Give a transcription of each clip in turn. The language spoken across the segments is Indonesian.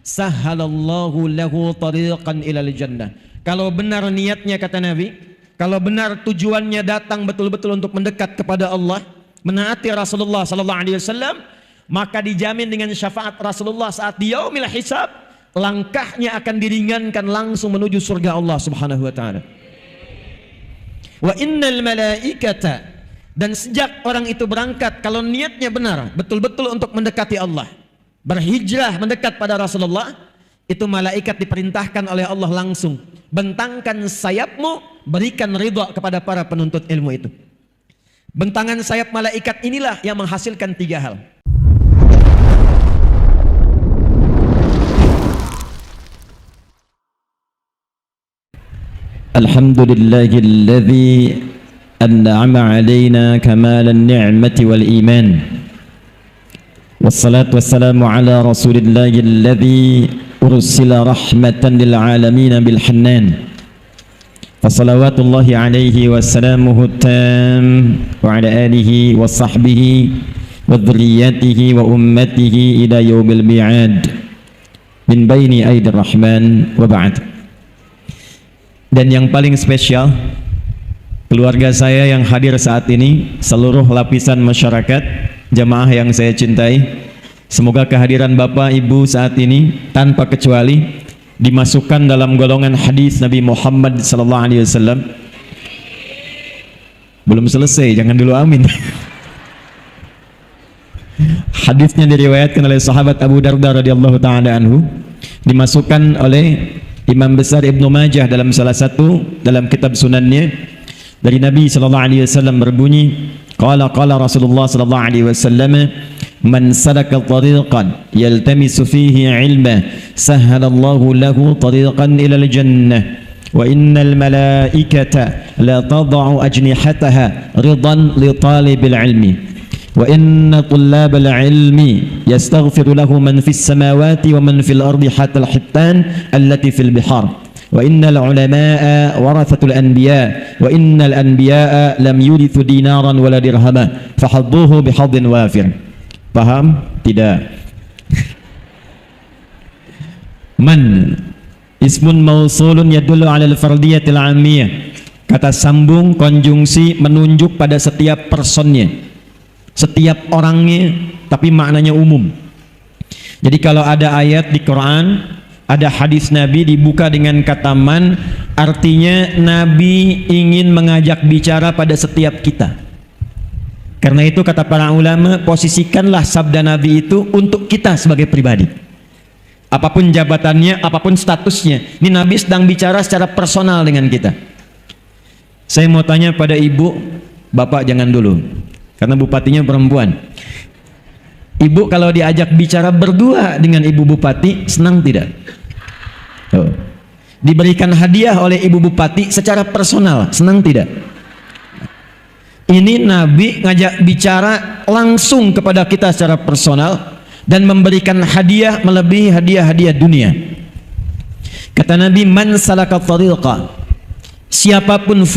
Sahhalallahu lahu tariqan ilal jannah. Kalau benar niatnya, kata Nabi, kalau benar tujuannya datang betul-betul untuk mendekat kepada Allah, menaati Rasulullah sallallahu alaihi wasallam, maka dijamin dengan syafaat Rasulullah saat di yaumil hisab, langkahnya akan diringankan langsung menuju surga Allah Subhanahu wa taala. Wa innal malaikata, dan sejak orang itu berangkat, kalau niatnya benar, betul-betul untuk mendekati Allah, berhijrah mendekat pada Rasulullah, itu malaikat diperintahkan oleh Allah langsung, bentangkan sayapmu, berikan ridha kepada para penuntut ilmu itu. Bentangan sayap malaikat inilah yang menghasilkan 3 hal. Alhamdulillahilladzi an'ama 'alaina kamalan ni'mati wal iman. Wassalatu wassalamu ala rasulillahilladzi ursila rahmatan lil alamin bil hannan. Fassalawatullahi alaihi wassalamuhu tam wa ala alihi wa sahbihi wa dhurriyyatihi wa ummatihi ila yaumil mi'ad min baini aidir rahman wa ba'd. Dan yang paling spesial, keluarga saya yang hadir saat ini, seluruh lapisan masyarakat, jamaah yang saya cintai, semoga kehadiran Bapak Ibu saat ini tanpa kecuali dimasukkan dalam golongan hadis Nabi Muhammad SAW. Belum selesai, jangan dulu amin. Hadisnya diriwayatkan oleh sahabat Abu Darda radhiyallahu taala anhu, dimasukkan oleh Imam besar Ibnu Majah dalam salah satu dalam kitab sunannya, dari Nabi sallallahu alaihi wasallam berbunyi, qala Rasulullah sallallahu alaihi wasallam, man salaka tariqan yaltamisu fihi ilma sahhalallahu lahu tariqan ilal jannah wa innal malaikata la tad'u ajnihataha ridan li talibil ilmi wa inna tullabal ilmi yastaghfiru lahu man fis samawati wa man fil ardi hatta al hittan allati fil bihar wa innal ulama'a warathatul anbiya wa innal anbiya'a lam yurithu dinaran wala dirhama fahadduhu bihadin wafir. Paham? Tidak. Man ismun mausulun yadullu ala al-fardiyatil 'ammiyah. Kata sambung konjungsi menunjuk pada setiap personnya, setiap orangnya, tapi maknanya umum. Jadi kalau ada ayat di Quran, ada hadis Nabi dibuka dengan kata man, artinya Nabi ingin mengajak bicara pada setiap kita. Karena itu kata para ulama, posisikanlah sabda Nabi itu untuk kita sebagai pribadi. Apapun jabatannya, apapun statusnya, ini Nabi sedang bicara secara personal dengan kita. Saya mau tanya pada ibu, bapak jangan dulu, karena bupatinya perempuan. Ibu kalau diajak bicara berdua dengan ibu bupati, senang tidak? Oh. Diberikan hadiah oleh ibu bupati secara personal, senang tidak? Ini Nabi ngajak bicara langsung kepada kita secara personal dan memberikan hadiah melebihi hadiah-hadiah dunia. Kata Nabi, man salaka tariqa, siapapun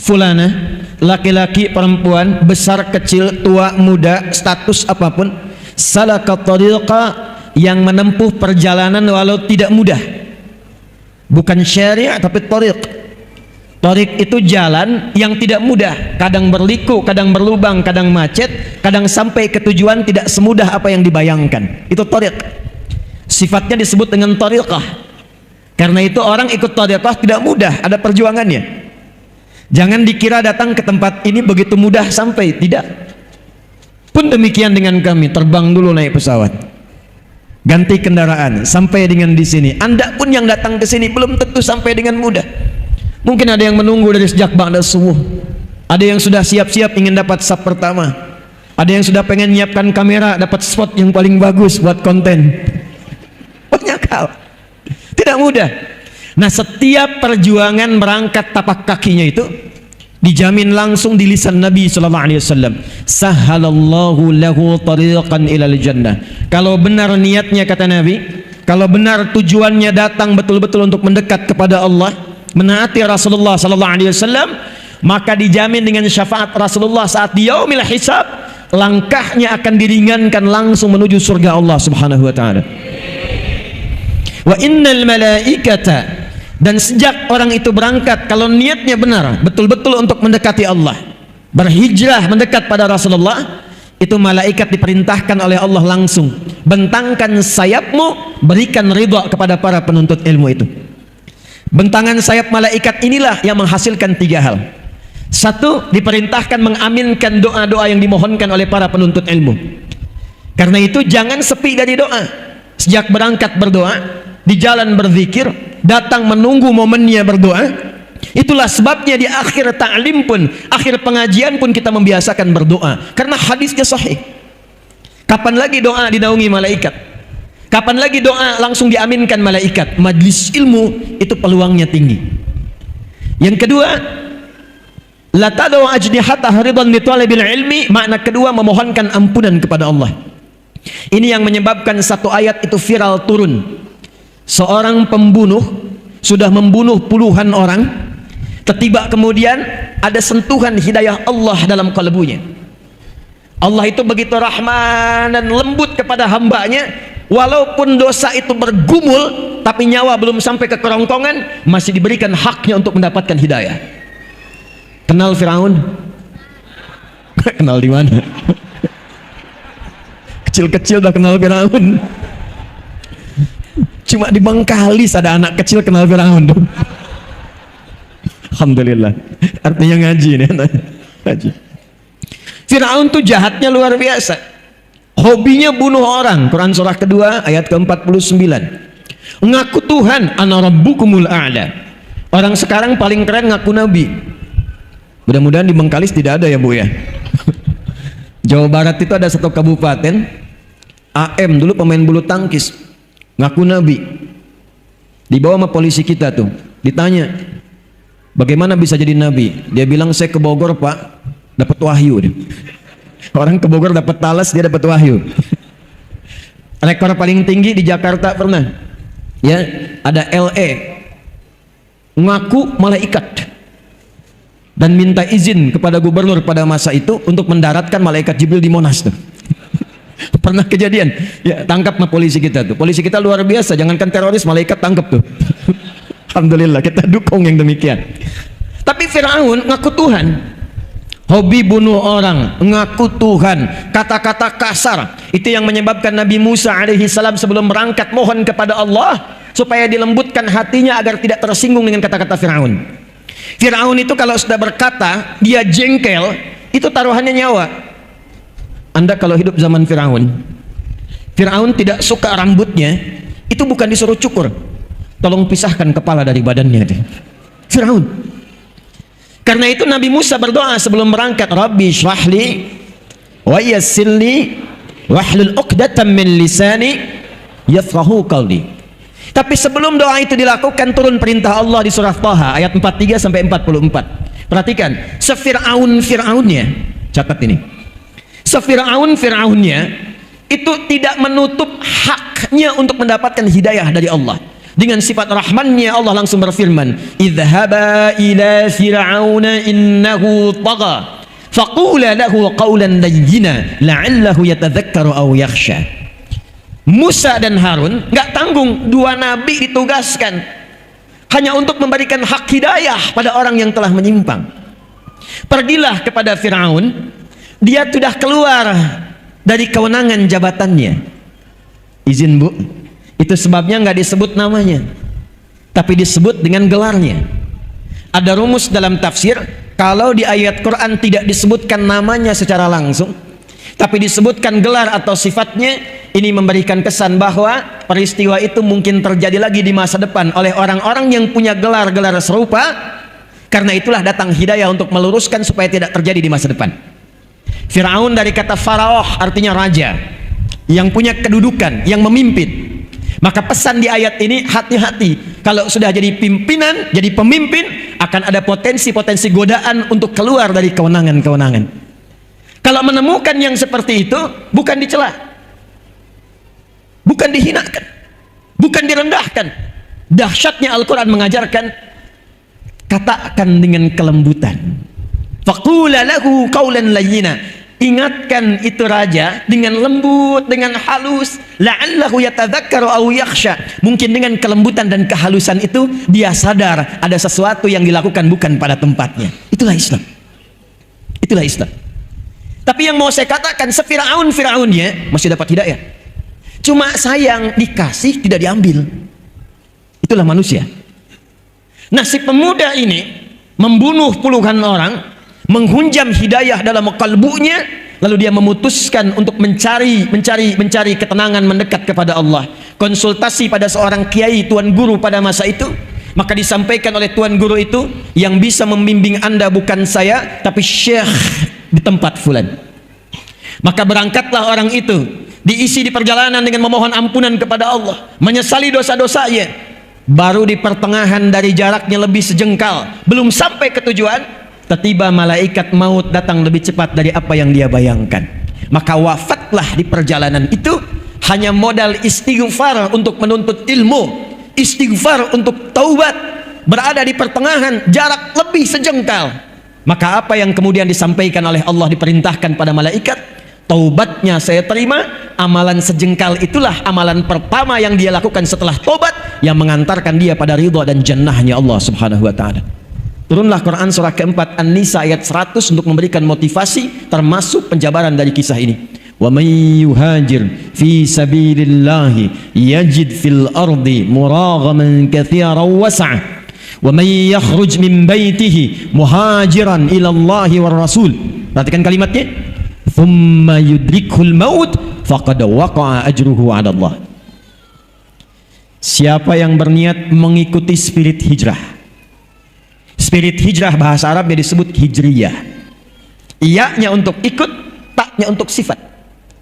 fulana, laki-laki, perempuan, besar, kecil, tua, muda, status apapun, salaka tariqa, yang menempuh perjalanan walau tidak mudah, bukan syariah tapi tariq. Tariq itu jalan yang tidak mudah, kadang berliku, kadang berlubang, kadang macet, kadang sampai ke tujuan tidak semudah apa yang dibayangkan. Itu tariq. Sifatnya disebut dengan tariqah. Karena itu orang ikut tariqah tidak mudah, ada perjuangannya. Jangan dikira datang ke tempat ini begitu mudah sampai, tidak. Pun demikian dengan kami, terbang dulu naik pesawat, ganti kendaraan, sampai dengan di sini. Anda pun yang datang ke sini belum tentu sampai dengan mudah. Mungkin ada yang menunggu dari sejak ba'da subuh, ada yang sudah siap-siap ingin dapat saf pertama, ada yang sudah pengen nyiapkan kamera, dapat spot yang paling bagus buat konten. Banyak hal, tidak mudah. Nah, setiap perjuangan merangkat tapak kakinya itu dijamin langsung di lisan Nabi sallallahu alaihi wasallam, sahhalallahu lahu tariqan ilal jannah. Kalau benar niatnya, kata Nabi, kalau benar tujuannya datang betul-betul untuk mendekat kepada Allah, menaati Rasulullah sallallahu alaihi wasallam, maka dijamin dengan syafaat Rasulullah saat di yaumil hisab, langkahnya akan diringankan langsung menuju surga Allah Subhanahu wa taala. Wa innal malaikata, dan sejak orang itu berangkat, kalau niatnya benar, betul-betul untuk mendekati Allah, berhijrah mendekat pada Rasulullah, itu malaikat diperintahkan oleh Allah langsung, bentangkan sayapmu, berikan ridha kepada para penuntut ilmu itu. Bentangan sayap malaikat inilah yang menghasilkan 3 hal. 1, diperintahkan mengaminkan doa-doa yang dimohonkan oleh para penuntut ilmu. Karena itu jangan sepi dari doa. Sejak berangkat berdoa, di jalan berzikir, datang menunggu momennya berdoa. Itulah sebabnya di akhir ta'lim pun, akhir pengajian pun kita membiasakan berdoa, karena hadisnya sahih. Kapan lagi doa dinaungi malaikat? Kapan lagi doa langsung diaminkan malaikat? Majlis ilmu itu peluangnya tinggi. Yang kedua, la tadau ajnihata haridan li talibil ilmi, makna kedua memohonkan ampunan kepada Allah. Ini yang menyebabkan satu ayat itu viral turun. Seorang pembunuh sudah membunuh puluhan orang, tiba kemudian ada sentuhan hidayah Allah dalam kalbunya. Allah itu begitu rahman dan lembut kepada hambanya, walaupun dosa itu bergumul, tapi nyawa belum sampai ke kerongkongan, masih diberikan haknya untuk mendapatkan hidayah. Kenal Firaun? Kenal di mana? Kecil-kecil udah kenal Firaun. Cuma di Bangkalis ada anak kecil kenal Firaun. Alhamdulillah. Artinya ngaji nih. Ngaji. Firaun tuh jahatnya luar biasa. Hobinya bunuh orang. Quran surah kedua ayat ke-49. Ngaku Tuhan, ana rabbukumul a'la. Orang sekarang paling keren ngaku nabi. Mudah-mudahan di Bengkalis tidak ada ya Bu ya. Jawa Barat itu ada satu kabupaten, AM dulu pemain bulu tangkis, ngaku nabi. Dibawa sama polisi kita tuh, ditanya, bagaimana bisa jadi nabi? Dia bilang, saya ke Bogor Pak, dapat wahyu. Orang ke Bogor dapat talas, dia dapat wahyu. Rekor paling tinggi di Jakarta pernah, ya, ada LE ngaku malaikat dan minta izin kepada gubernur pada masa itu untuk mendaratkan malaikat Jibril di Monas tuh. Pernah kejadian, ya, tangkap sama polisi kita tuh. Polisi kita luar biasa, jangankan teroris, malaikat tangkap tuh. Alhamdulillah, kita dukung yang demikian. Tapi Firaun ngaku Tuhan, hobi bunuh orang, ngaku Tuhan, kata-kata kasar. Itu yang menyebabkan Nabi Musa alaihi salam sebelum berangkat mohon kepada Allah supaya dilembutkan hatinya agar tidak tersinggung dengan kata-kata Firaun. Firaun itu kalau sudah berkata, dia jengkel, itu taruhannya nyawa. Anda kalau hidup zaman Firaun, Firaun tidak suka rambutnya, itu bukan disuruh cukur, tolong pisahkan kepala dari badannya. Firaun. Karena itu Nabi Musa berdoa sebelum berangkat, Rabbi shrahli wa yassirli wahlul 'uqdatam min lisani yafqahu qawli. Tapi sebelum doa itu dilakukan, turun perintah Allah di surah Thaha ayat 43 sampai 44. Perhatikan, Fir'aunnya, catat ini. Fir'aunnya itu tidak menutup haknya untuk mendapatkan hidayah dari Allah. Dengan sifat rahmannya Allah langsung berfirman, idhhaba ila fir'auna innahu tagha faqula lahu qawlan layyina la'allahu yatadhakkaru aw yakhsha. Musa dan Harun nggak tanggung, dua nabi ditugaskan hanya untuk memberikan hak hidayah pada orang yang telah menyimpang. Pergilah kepada Fir'aun, dia sudah keluar dari kewenangan jabatannya. Izin Bu, itu sebabnya nggak disebut namanya, tapi disebut dengan gelarnya. Ada rumus dalam tafsir, kalau di ayat Quran tidak disebutkan namanya secara langsung, tapi disebutkan gelar atau sifatnya, ini memberikan kesan bahwa peristiwa itu mungkin terjadi lagi di masa depan oleh orang-orang yang punya gelar-gelar serupa. Karena itulah datang hidayah untuk meluruskan supaya tidak terjadi di masa depan. Fir'aun dari kata faraoh, artinya raja yang punya kedudukan, yang memimpin. Maka pesan di ayat ini, hati-hati kalau sudah jadi pimpinan, jadi pemimpin, akan ada potensi-potensi godaan untuk keluar dari kewenangan-kewenangan. Kalau menemukan yang seperti itu, bukan dicela, bukan dihinakan, bukan direndahkan. Dahsyatnya Al-Quran mengajarkan, katakan dengan kelembutan. Faqula lahu qawlan layyina. ingatkan itu raja dengan lembut, dengan halus, la'allahu yatadzakkaru aw yakhsha. Mungkin dengan kelembutan dan kehalusan itu dia sadar ada sesuatu yang dilakukan bukan pada tempatnya. Itulah Islam. Itulah Islam. Tapi yang mau saya katakan, Fir'aunnya masih dapat hidayah. Cuma sayang, dikasih tidak diambil. Itulah manusia. Nah, si pemuda ini membunuh puluhan orang, menghunjam hidayah dalam kalbunya, lalu dia memutuskan untuk mencari ketenangan, mendekat kepada Allah. Konsultasi pada seorang kiai, tuan guru pada masa itu. Maka disampaikan oleh tuan guru itu, yang bisa membimbing Anda bukan saya, tapi syekh di tempat fulan. Maka berangkatlah orang itu, diisi di perjalanan dengan memohon ampunan kepada Allah, menyesali dosa-dosanya. Baru di pertengahan dari jaraknya lebih sejengkal, belum sampai ke tujuan, tiba-tiba malaikat maut datang lebih cepat dari apa yang dia bayangkan. Maka wafatlah di perjalanan itu, hanya modal istighfar untuk menuntut ilmu, istighfar untuk taubat, berada di pertengahan jarak lebih sejengkal. Maka apa yang kemudian disampaikan oleh Allah, diperintahkan pada malaikat, taubatnya saya terima, amalan sejengkal itulah amalan pertama yang dia lakukan setelah taubat, yang mengantarkan dia pada ridha dan jannahnya Allah subhanahu wa ta'ala. Turunlah Quran surah keempat An-Nisa ayat 100 untuk memberikan motivasi, termasuk penjabaran dari kisah ini. Wa may yuhajir fi sabilillahi yajid fil ardi muraghaman katsiran was'a wa may yakhruj min baitihi muhajiran ila Allahi war rasul. Perhatikan kalimatnya, thumma yudrikhul maut faqad waqa'a ajruhu 'ala Allah. Siapa yang berniat mengikuti spirit hijrah. Spirit hijrah bahasa Arabnya disebut hijriyah. Iya-nya untuk ikut, taknya untuk sifat.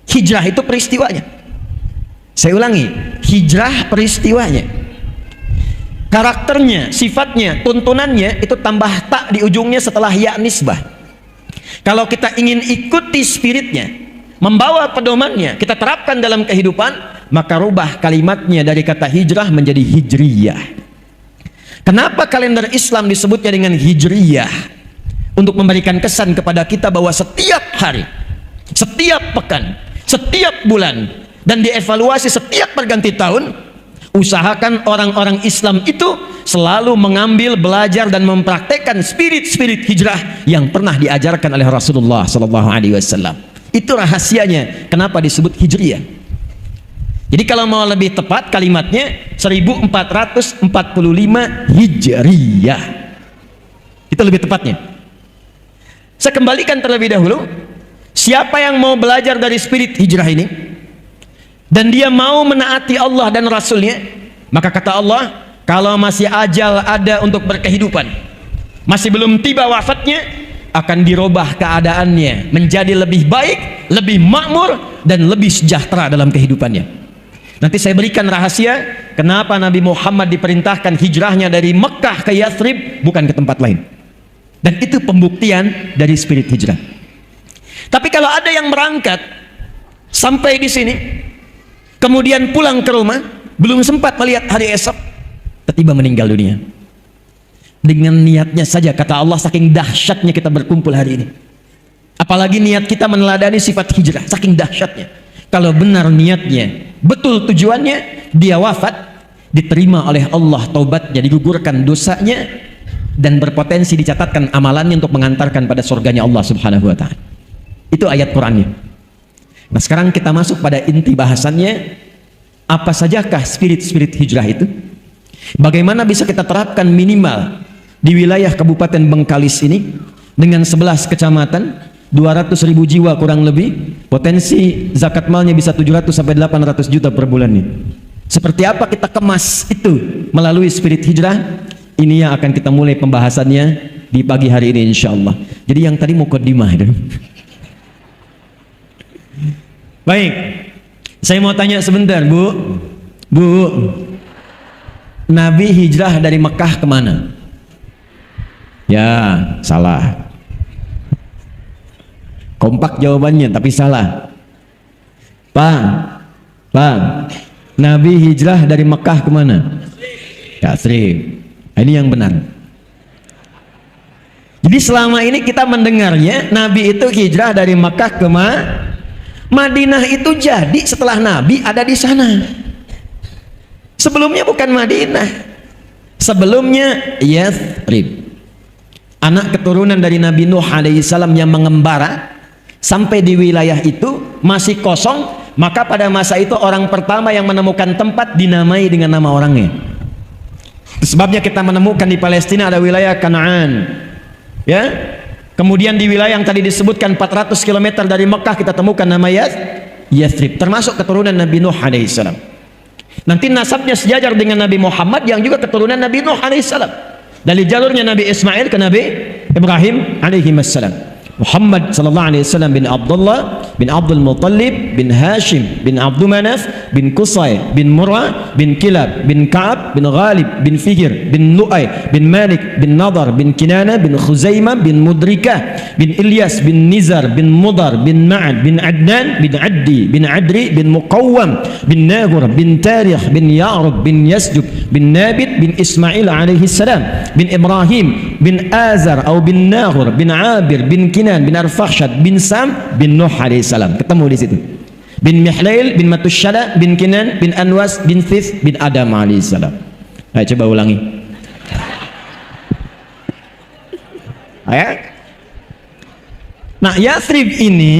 Hijrah itu peristiwanya. Saya ulangi, hijrah peristiwanya. Karakternya, sifatnya, tuntunannya itu tambah tak di ujungnya setelah ya nisbah. Kalau kita ingin ikuti spiritnya, membawa pedomannya, kita terapkan dalam kehidupan, maka rubah kalimatnya dari kata hijrah menjadi hijriyah. Kenapa kalender Islam disebutnya dengan hijriyah? Untuk memberikan kesan kepada kita bahwa setiap hari, setiap pekan, setiap bulan, dan dievaluasi setiap perganti tahun, usahakan orang-orang Islam itu selalu mengambil, belajar dan mempraktekkan spirit-spirit hijrah yang pernah diajarkan oleh Rasulullah SAW. Itu rahasianya kenapa disebut hijriyah. Jadi kalau mau lebih tepat kalimatnya 1445 hijriyah. Itu lebih tepatnya. Saya kembalikan terlebih dahulu, siapa yang mau belajar dari spirit hijrah ini dan dia mau menaati Allah dan Rasulnya, maka kata Allah, kalau masih ajal ada untuk berkehidupan, masih belum tiba wafatnya, akan dirubah keadaannya menjadi lebih baik, lebih makmur, dan lebih sejahtera dalam kehidupannya. Nanti saya berikan rahasia kenapa Nabi Muhammad diperintahkan hijrahnya dari Mekah ke Yathrib, bukan ke tempat lain. Dan itu pembuktian dari spirit hijrah. Tapi kalau ada yang berangkat sampai di sini, kemudian pulang ke rumah, belum sempat melihat hari esok, tiba-tiba meninggal dunia. Dengan niatnya saja, kata Allah, saking dahsyatnya kita berkumpul hari ini. Apalagi niat kita meneladani sifat hijrah, saking dahsyatnya. Kalau benar niatnya, betul tujuannya, dia wafat, diterima oleh Allah taubatnya, digugurkan dosanya, dan berpotensi dicatatkan amalannya untuk mengantarkan pada surganya Allah subhanahu wa ta'ala. Itu ayat Qurannya. Nah, sekarang kita masuk pada inti bahasannya. Apa sajakah spirit-spirit hijrah itu? Bagaimana bisa kita terapkan minimal di wilayah Kabupaten Bengkalis ini dengan 11 kecamatan, 200.000 jiwa kurang lebih, potensi zakat malnya bisa 700 sampai 800 juta per bulan nih. Seperti apa kita kemas itu melalui spirit hijrah? Ini yang akan kita mulai pembahasannya di pagi hari ini insyaallah. Jadi yang tadi mukaddimah itu. Baik, saya mau tanya sebentar, Bu. Nabi hijrah dari Mekah kemana? Ya, salah. Kompak jawabannya, tapi salah. Pak, Nabi hijrah dari Mekah kemana? Yathrib. Ini yang benar. Jadi selama ini kita mendengarnya Nabi itu hijrah dari Makkah ke Madinah itu jadi setelah Nabi ada di sana. Sebelumnya bukan Madinah. Sebelumnya Yathrib. Anak keturunan dari Nabi Nuh alaihissalam yang mengembara sampai di wilayah itu masih kosong, maka pada masa itu orang pertama yang menemukan tempat dinamai dengan nama orangnya. Sebabnya kita menemukan di Palestina ada wilayah Kanaan. Ya, kemudian di wilayah yang tadi disebutkan 400 km dari Mekah kita temukan nama Yathrib, termasuk keturunan Nabi Nuh alaihissalam. Nanti nasabnya sejajar dengan Nabi Muhammad yang juga keturunan Nabi Nuh alaihissalam. Dari jalurnya Nabi Ismail ke Nabi Ibrahim alaihissalam. Muhammad sallallahu alaihi wasallam bin Abdullah bin Abdul Muttalib bin Hashim bin Abdul Manaf bin Qusay bin Murrah bin Kilab bin Ka'ab bin Ghalib bin Fihr bin Lu'ay bin Malik bin Nadar bin Kinana bin Khuzaimah bin Mudrikah bin Ilyas bin Nizar bin Mudar bin Ma'ad bin Adnan bin Addi bin Adri bin Muqawwam bin Nagur bin Tarikh bin Ya'rub bin Yasjub bin Nabit bin Ismail alaihi salam bin Ibrahim bin Azar atau bin Nagur bin Abir bin Kinan bin Arfakhshad bin Sam bin Nuh alaihissalam. Ketemu di situ. Bin Mihlail bin Matusyala bin Kinan bin Anwas bin Thith bin Adam alaihissalam. Ayo coba ulangi. Ayo. Nah, Yathrib ini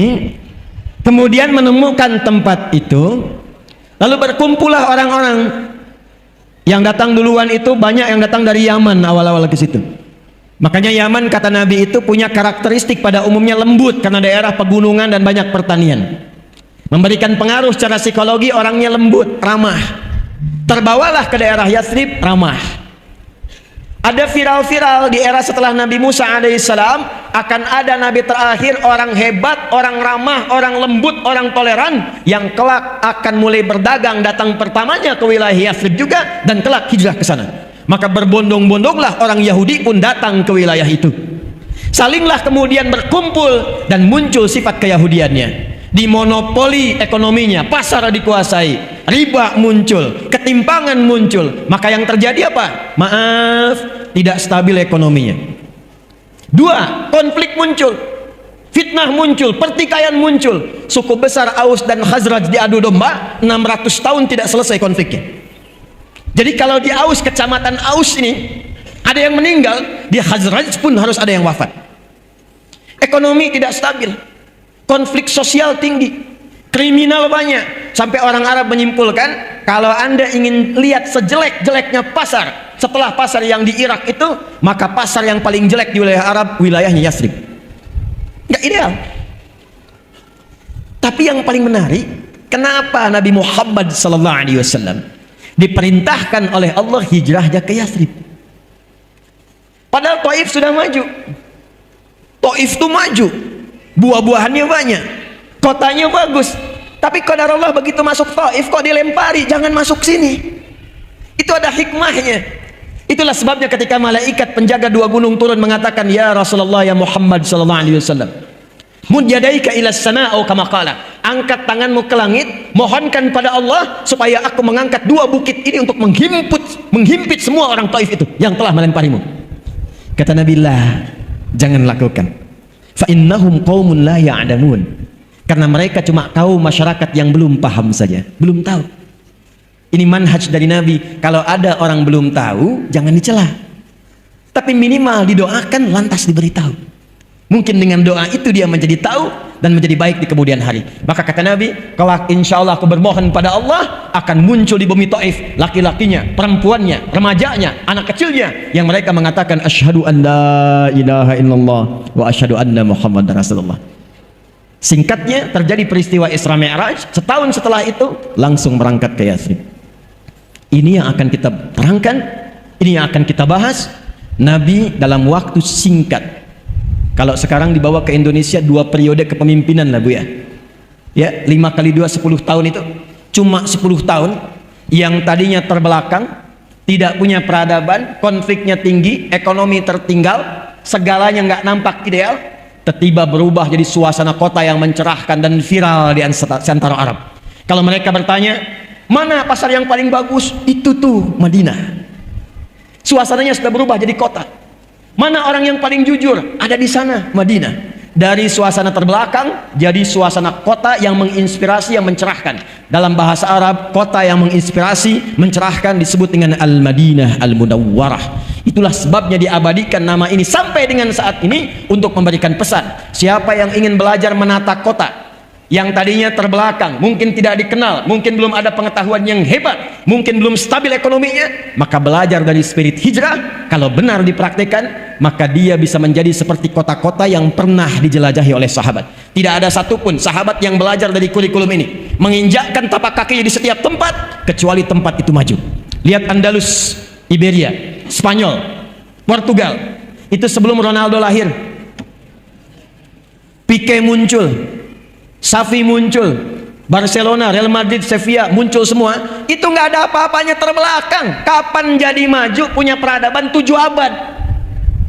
kemudian menemukan tempat itu, lalu berkumpullah orang-orang yang datang duluan itu, banyak yang datang dari Yaman awal-awal ke situ. Makanya Yaman kata Nabi itu punya karakteristik pada umumnya lembut karena daerah pegunungan dan banyak pertanian. Memberikan pengaruh secara psikologi, orangnya lembut, ramah. Terbawalah ke daerah Yathrib, ramah. Ada viral-viral di era setelah Nabi Musa alaihissalam akan ada Nabi terakhir orang hebat, orang ramah, orang lembut, orang toleran yang kelak akan mulai berdagang, datang pertamanya ke wilayah Yathrib juga dan kelak hijrah ke sana. Maka berbondong-bondonglah orang Yahudi pun datang ke wilayah itu. Salinglah kemudian berkumpul dan muncul sifat keyahudiannya. Dimonopoli ekonominya, pasar dikuasai, riba muncul, ketimpangan muncul. Maka yang terjadi apa? Maaf, tidak stabil ekonominya. Dua, konflik muncul, fitnah muncul, pertikaian muncul. Suku besar Aus dan Khazraj diadu domba, 600 tahun tidak selesai konfliknya. Jadi kalau di Aus, kecamatan Aus ini ada yang meninggal, di Khazraj pun harus ada yang wafat. Ekonomi tidak stabil, konflik sosial tinggi, kriminal banyak, sampai orang Arab menyimpulkan kalau Anda ingin lihat sejelek-jeleknya pasar setelah pasar yang di Irak itu, maka pasar yang paling jelek di wilayah Arab wilayahnya Yathrib. Nggak ideal. Tapi yang paling menarik, kenapa Nabi Muhammad SAW diperintahkan oleh Allah hijrahnya ke Yathrib? Padahal Taif sudah maju. Taif itu maju, buah-buahannya banyak, kotanya bagus. Tapi qadarullah begitu masuk Taif kok dilempari, jangan masuk sini. Itu ada hikmahnya. Itulah sebabnya ketika malaikat penjaga dua gunung turun mengatakan, ya Rasulullah, ya Muhammad sallallahu alaihi wasallam, mud yadaika ila sama' atau kama qala, angkat tanganmu ke langit, mohonkan pada Allah supaya aku mengangkat dua bukit ini untuk menghimpit semua orang Taif itu yang telah melemparimu. Kata Nabi, lah, jangan lakukan. Fa innahum qaumun la ya'lamun. Karena mereka cuma kaum masyarakat yang belum paham saja, belum tahu. Ini manhaj dari Nabi, kalau ada orang belum tahu jangan dicela. Tapi minimal didoakan, lantas diberitahu. Mungkin dengan doa itu dia menjadi tahu dan menjadi baik di kemudian hari. Maka kata Nabi, kelak insya Allah aku bermohon pada Allah akan muncul di bumi Taif laki-lakinya, perempuannya, remajanya, anak kecilnya yang mereka mengatakan asyhadu an la ilaha illallah wa asyhadu anna Muhammadar Rasulullah. Singkatnya terjadi peristiwa Isra Mi'raj. Setahun setelah itu langsung berangkat ke Yathrib. Ini yang akan kita terangkan, ini yang akan kita bahas. Nabi dalam waktu singkat, kalau sekarang dibawa ke Indonesia 2 periode kepemimpinan lah Bu ya. Ya, 5 kali 2 10 tahun itu cuma 10 tahun yang tadinya terbelakang, tidak punya peradaban, konfliknya tinggi, ekonomi tertinggal, segalanya nggak nampak ideal, tiba-tiba berubah jadi suasana kota yang mencerahkan dan viral di antara Arab. Kalau mereka bertanya, mana pasar yang paling bagus? Itu tuh Madinah. Suasananya sudah berubah jadi kota. Mana orang yang paling jujur? Ada di sana, Madinah. Dari suasana terbelakang jadi suasana kota yang menginspirasi, yang mencerahkan. Dalam bahasa Arab, kota yang menginspirasi, mencerahkan disebut dengan Al-Madinah Al-Munawwarah. Itulah sebabnya diabadikan nama ini sampai dengan saat ini untuk memberikan pesan. Siapa yang ingin belajar menata kota yang tadinya terbelakang, mungkin tidak dikenal, mungkin belum ada pengetahuan yang hebat, mungkin belum stabil ekonominya, maka belajar dari spirit hijrah. Kalau benar dipraktikkan, maka dia bisa menjadi seperti kota-kota yang pernah dijelajahi oleh sahabat. Tidak ada satupun sahabat yang belajar dari kurikulum ini menginjakkan tapak kakinya di setiap tempat kecuali tempat itu maju. Lihat Andalus, Iberia, Spanyol, Portugal. Itu sebelum Ronaldo lahir. Pique muncul, Xavi muncul, Barcelona, Real Madrid, Sevilla muncul semua. Itu nggak ada apa-apanya terbelakang. Kapan jadi maju punya peradaban 7 abad.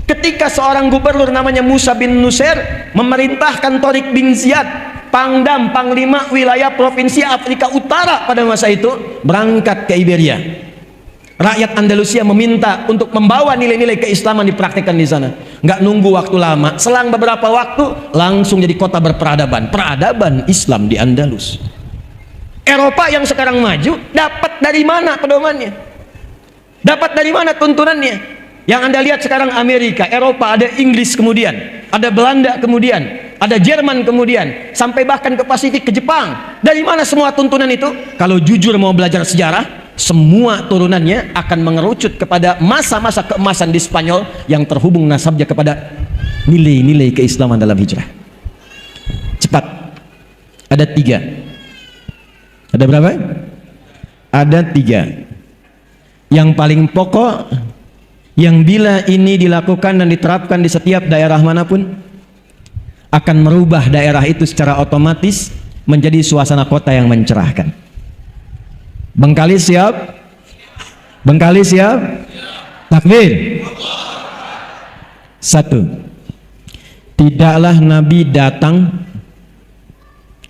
Ketika seorang gubernur namanya Musa bin Nusair memerintahkan Tariq bin Ziyad, Pangdam, Panglima wilayah provinsi Afrika Utara pada masa itu, berangkat ke Iberia. Rakyat Andalusia meminta untuk membawa nilai-nilai keislaman dipraktikkan di sana. Nggak nunggu waktu lama, selang beberapa waktu langsung jadi kota berperadaban. Peradaban Islam di Andalus. Eropa yang sekarang maju dapat dari mana pedomannya? Dapat dari mana tuntunannya? Yang Anda lihat sekarang Amerika, Eropa, ada Inggris kemudian, ada Belanda kemudian, ada Jerman kemudian, sampai bahkan ke Pasifik, ke Jepang. Dari mana semua tuntunan itu? Kalau jujur mau belajar sejarah, semua turunannya akan mengerucut kepada masa-masa keemasan di Spanyol yang terhubung nasabnya kepada nilai-nilai keislaman dalam hijrah. Cepat. Ada 3. Ada berapa? Ada 3. Yang paling pokok, yang bila ini dilakukan dan diterapkan di setiap daerah manapun, akan merubah daerah itu secara otomatis menjadi suasana kota yang mencerahkan. Bengkalis siap? Bengkalis siap? Takbir. 1. Tidaklah Nabi datang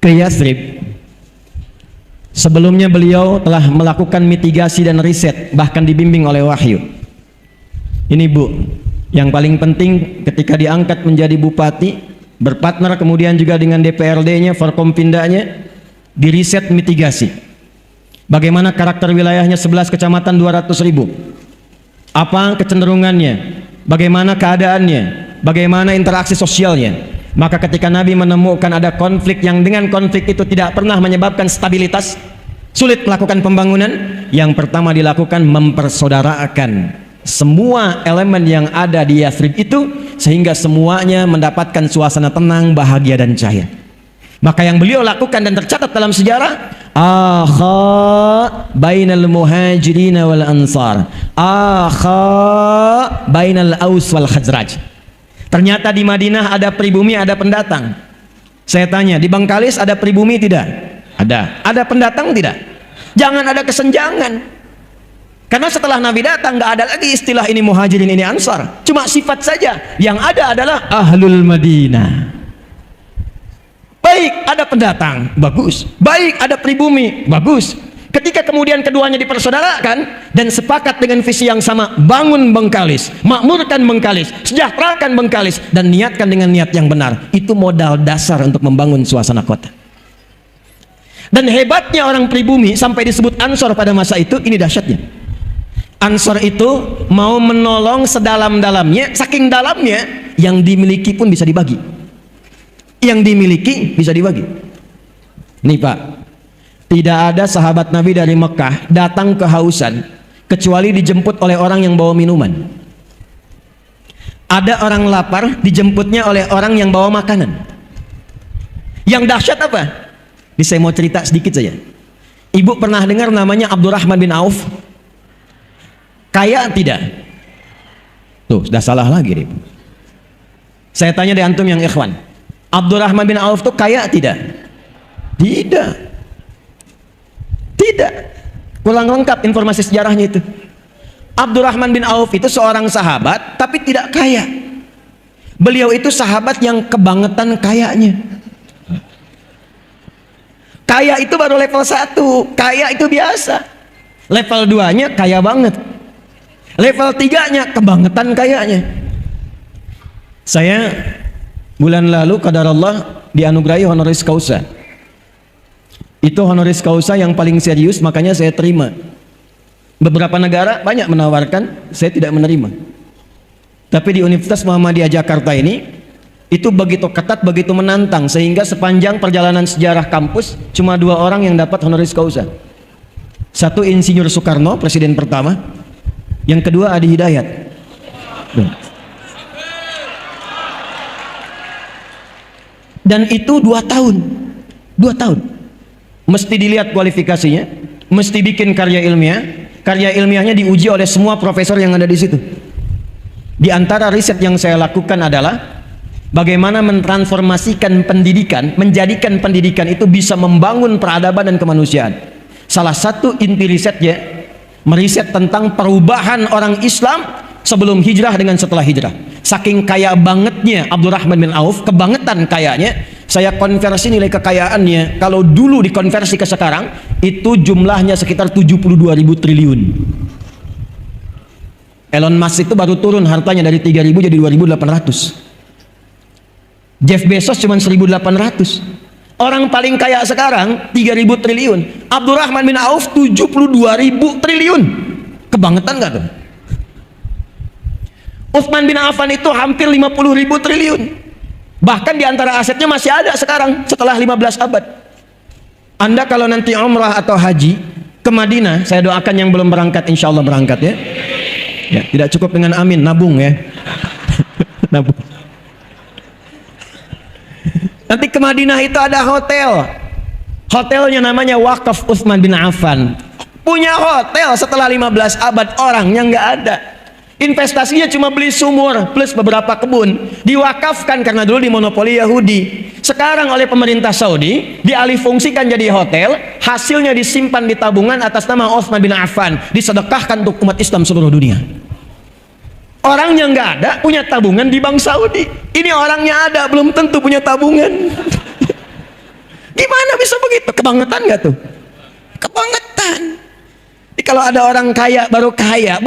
ke Yathrib sebelumnya beliau telah melakukan mitigasi dan riset, bahkan dibimbing oleh wahyu. Ini Bu, yang paling penting ketika diangkat menjadi bupati, berpartner kemudian juga dengan DPRD-nya, Forkompindanya, diriset mitigasi. Bagaimana karakter wilayahnya 11 kecamatan 200.000? Apa kecenderungannya? Bagaimana keadaannya? Bagaimana interaksi sosialnya? Maka ketika Nabi menemukan ada konflik yang dengan konflik itu tidak pernah menyebabkan stabilitas, sulit melakukan pembangunan, yang pertama dilakukan mempersaudarakan semua elemen yang ada di Yathrib itu sehingga semuanya mendapatkan suasana tenang, bahagia dan cahaya. Maka yang beliau lakukan dan tercatat dalam sejarah, akha bainal muhajirin wal ansar, akha bainal aus wal khazraj. Ternyata di Madinah ada pribumi, ada pendatang. Saya tanya, di Bengkalis ada pribumi tidak? Ada. Ada pendatang tidak? Jangan ada kesenjangan. Karena setelah Nabi datang nggak ada lagi istilah ini muhajirin, ini ansar. Cuma sifat saja. Yang ada adalah ahlul Madinah. Baik ada pendatang, bagus. Baik ada pribumi, bagus. Ketika kemudian keduanya dipersaudarakan dan sepakat dengan visi yang sama, bangun Bengkalis, makmurkan Bengkalis, sejahterakan Bengkalis, dan niatkan dengan niat yang benar. Itu modal dasar untuk membangun suasana kota. Dan hebatnya orang pribumi sampai disebut ansor pada masa itu, ini dahsyatnya. Ansor itu mau menolong sedalam-dalamnya, saking dalamnya yang dimiliki pun bisa dibagi. Yang dimiliki bisa dibagi. Nih Pak, tidak ada sahabat Nabi dari Mekah datang kehausan kecuali dijemput oleh orang yang bawa minuman. Ada orang lapar dijemputnya oleh orang yang bawa makanan. Yang dahsyat apa? Ini saya mau cerita sedikit saja. Ibu pernah dengar namanya Abdurrahman bin Auf? Kaya tidak? Tuh, sudah salah lagi. Saya tanya di antum yang ikhwan, Abdurrahman bin Auf itu kaya tidak? Tidak. Tidak. Kurang lengkap informasi sejarahnya itu. Abdurrahman bin Auf itu seorang sahabat tapi tidak kaya. Beliau itu sahabat yang kebangetan kayanya. Kaya itu baru level 1. Kaya itu biasa. Level 2-nya kaya banget. Level 3-nya kebangetan kayanya. Saya bulan lalu qadarullah dianugerahi honoris causa. Itu honoris causa yang paling serius, makanya saya terima. Beberapa negara banyak menawarkan, saya tidak menerima. Tapi di Universitas Muhammadiyah Jakarta ini, itu begitu ketat, begitu menantang, sehingga sepanjang perjalanan sejarah kampus cuma 2 orang yang dapat honoris causa. Satu Insinyur Soekarno, presiden pertama. Yang kedua Adi Hidayat. Dan itu 2 tahun. 2 tahun. Mesti dilihat kualifikasinya, mesti bikin karya ilmiah. Karya ilmiahnya diuji oleh semua profesor yang ada di situ. Di antara riset yang saya lakukan adalah bagaimana mentransformasikan pendidikan, menjadikan pendidikan itu bisa membangun peradaban dan kemanusiaan. Salah satu inti risetnya meriset tentang perubahan orang Islam sebelum hijrah dengan setelah hijrah. Saking kaya bangetnya Abdurrahman bin Auf, kebangetan kayanya, saya konversi nilai kekayaannya. Kalau dulu dikonversi ke sekarang, itu jumlahnya sekitar 72.000 triliun. Elon Musk itu baru turun hartanya dari 3.000 jadi 2.800. Jeff Bezos cuma 1.800. Orang paling kaya sekarang 3.000 triliun. Abdurrahman bin Auf 72.000 triliun. Kebangetan gak tuh? Utsman bin Affan itu hampir 50.000 triliun. Bahkan di antara asetnya masih ada sekarang setelah 15 abad. Anda kalau nanti umrah atau haji ke Madinah, saya doakan yang belum berangkat insya Allah berangkat ya. Ya, tidak cukup dengan amin, nabung ya. Nabung. Nanti ke Madinah itu ada hotel. Hotelnya namanya Wakaf Utsman bin Affan. Punya hotel setelah 15 abad, orangnya nggak ada. Investasinya cuma beli sumur plus beberapa kebun. Diwakafkan karena dulu dimonopoli Yahudi. Sekarang oleh pemerintah Saudi dialihfungsikan jadi hotel. Hasilnya disimpan di tabungan atas nama Utsman bin Affan, disedekahkan untuk umat Islam seluruh dunia. Orangnya nggak ada, punya tabungan di Bank Saudi. Ini orangnya ada, belum tentu punya tabungan. Gimana bisa begitu? Kebangetan nggak tuh? Kebangetan. Jadi kalau ada orang kaya, baru kaya.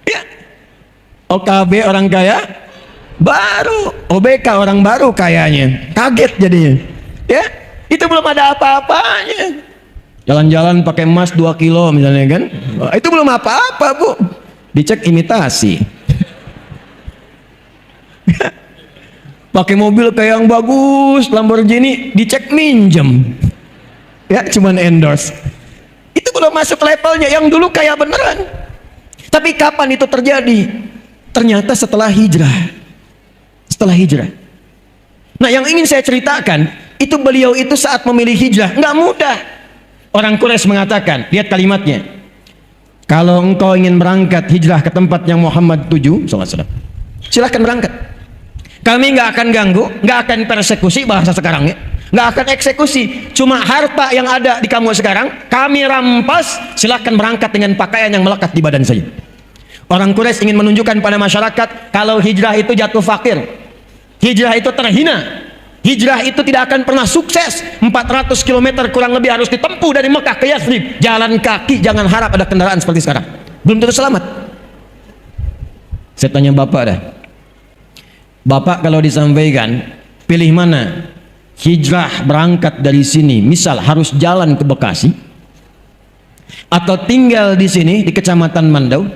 Ya. OKB orang kaya, baru. OBK orang baru kayanya. Kaget jadinya. Ya, itu belum ada apa-apanya. Jalan-jalan pakai emas 2 kilo misalnya kan. Itu belum apa-apa bu. Dicek imitasi. Pakai mobil kayak yang bagus, Lamborghini, dicek minjem. Ya cuman endorse. Itu belum masuk levelnya. Yang dulu kayak beneran. Tapi kapan itu terjadi? Ternyata setelah hijrah. Setelah hijrah. Nah yang ingin saya ceritakan, itu beliau itu saat memilih hijrah nggak mudah. Orang Quraisy mengatakan, lihat kalimatnya, kalau engkau ingin berangkat hijrah ke tempat yang Muhammad tuju, silahkan berangkat. Kami nggak akan ganggu, nggak akan persekusi, bahasa sekarang ya, nggak akan eksekusi. Cuma harta yang ada di kamu sekarang kami rampas. Silahkan berangkat dengan pakaian yang melekat di badan saja. Orang Quraisy ingin menunjukkan pada masyarakat kalau hijrah itu jatuh fakir, hijrah itu terhina. Hijrah itu tidak akan pernah sukses. 400 km kurang lebih harus ditempuh dari Mekah ke Yathrib. Jalan kaki, jangan harap ada kendaraan seperti sekarang. Belum tentu selamat. Saya tanya bapak dah. Bapak kalau disampaikan, pilih mana? Hijrah berangkat dari sini, misal harus jalan ke Bekasi, atau tinggal di sini di Kecamatan Mandau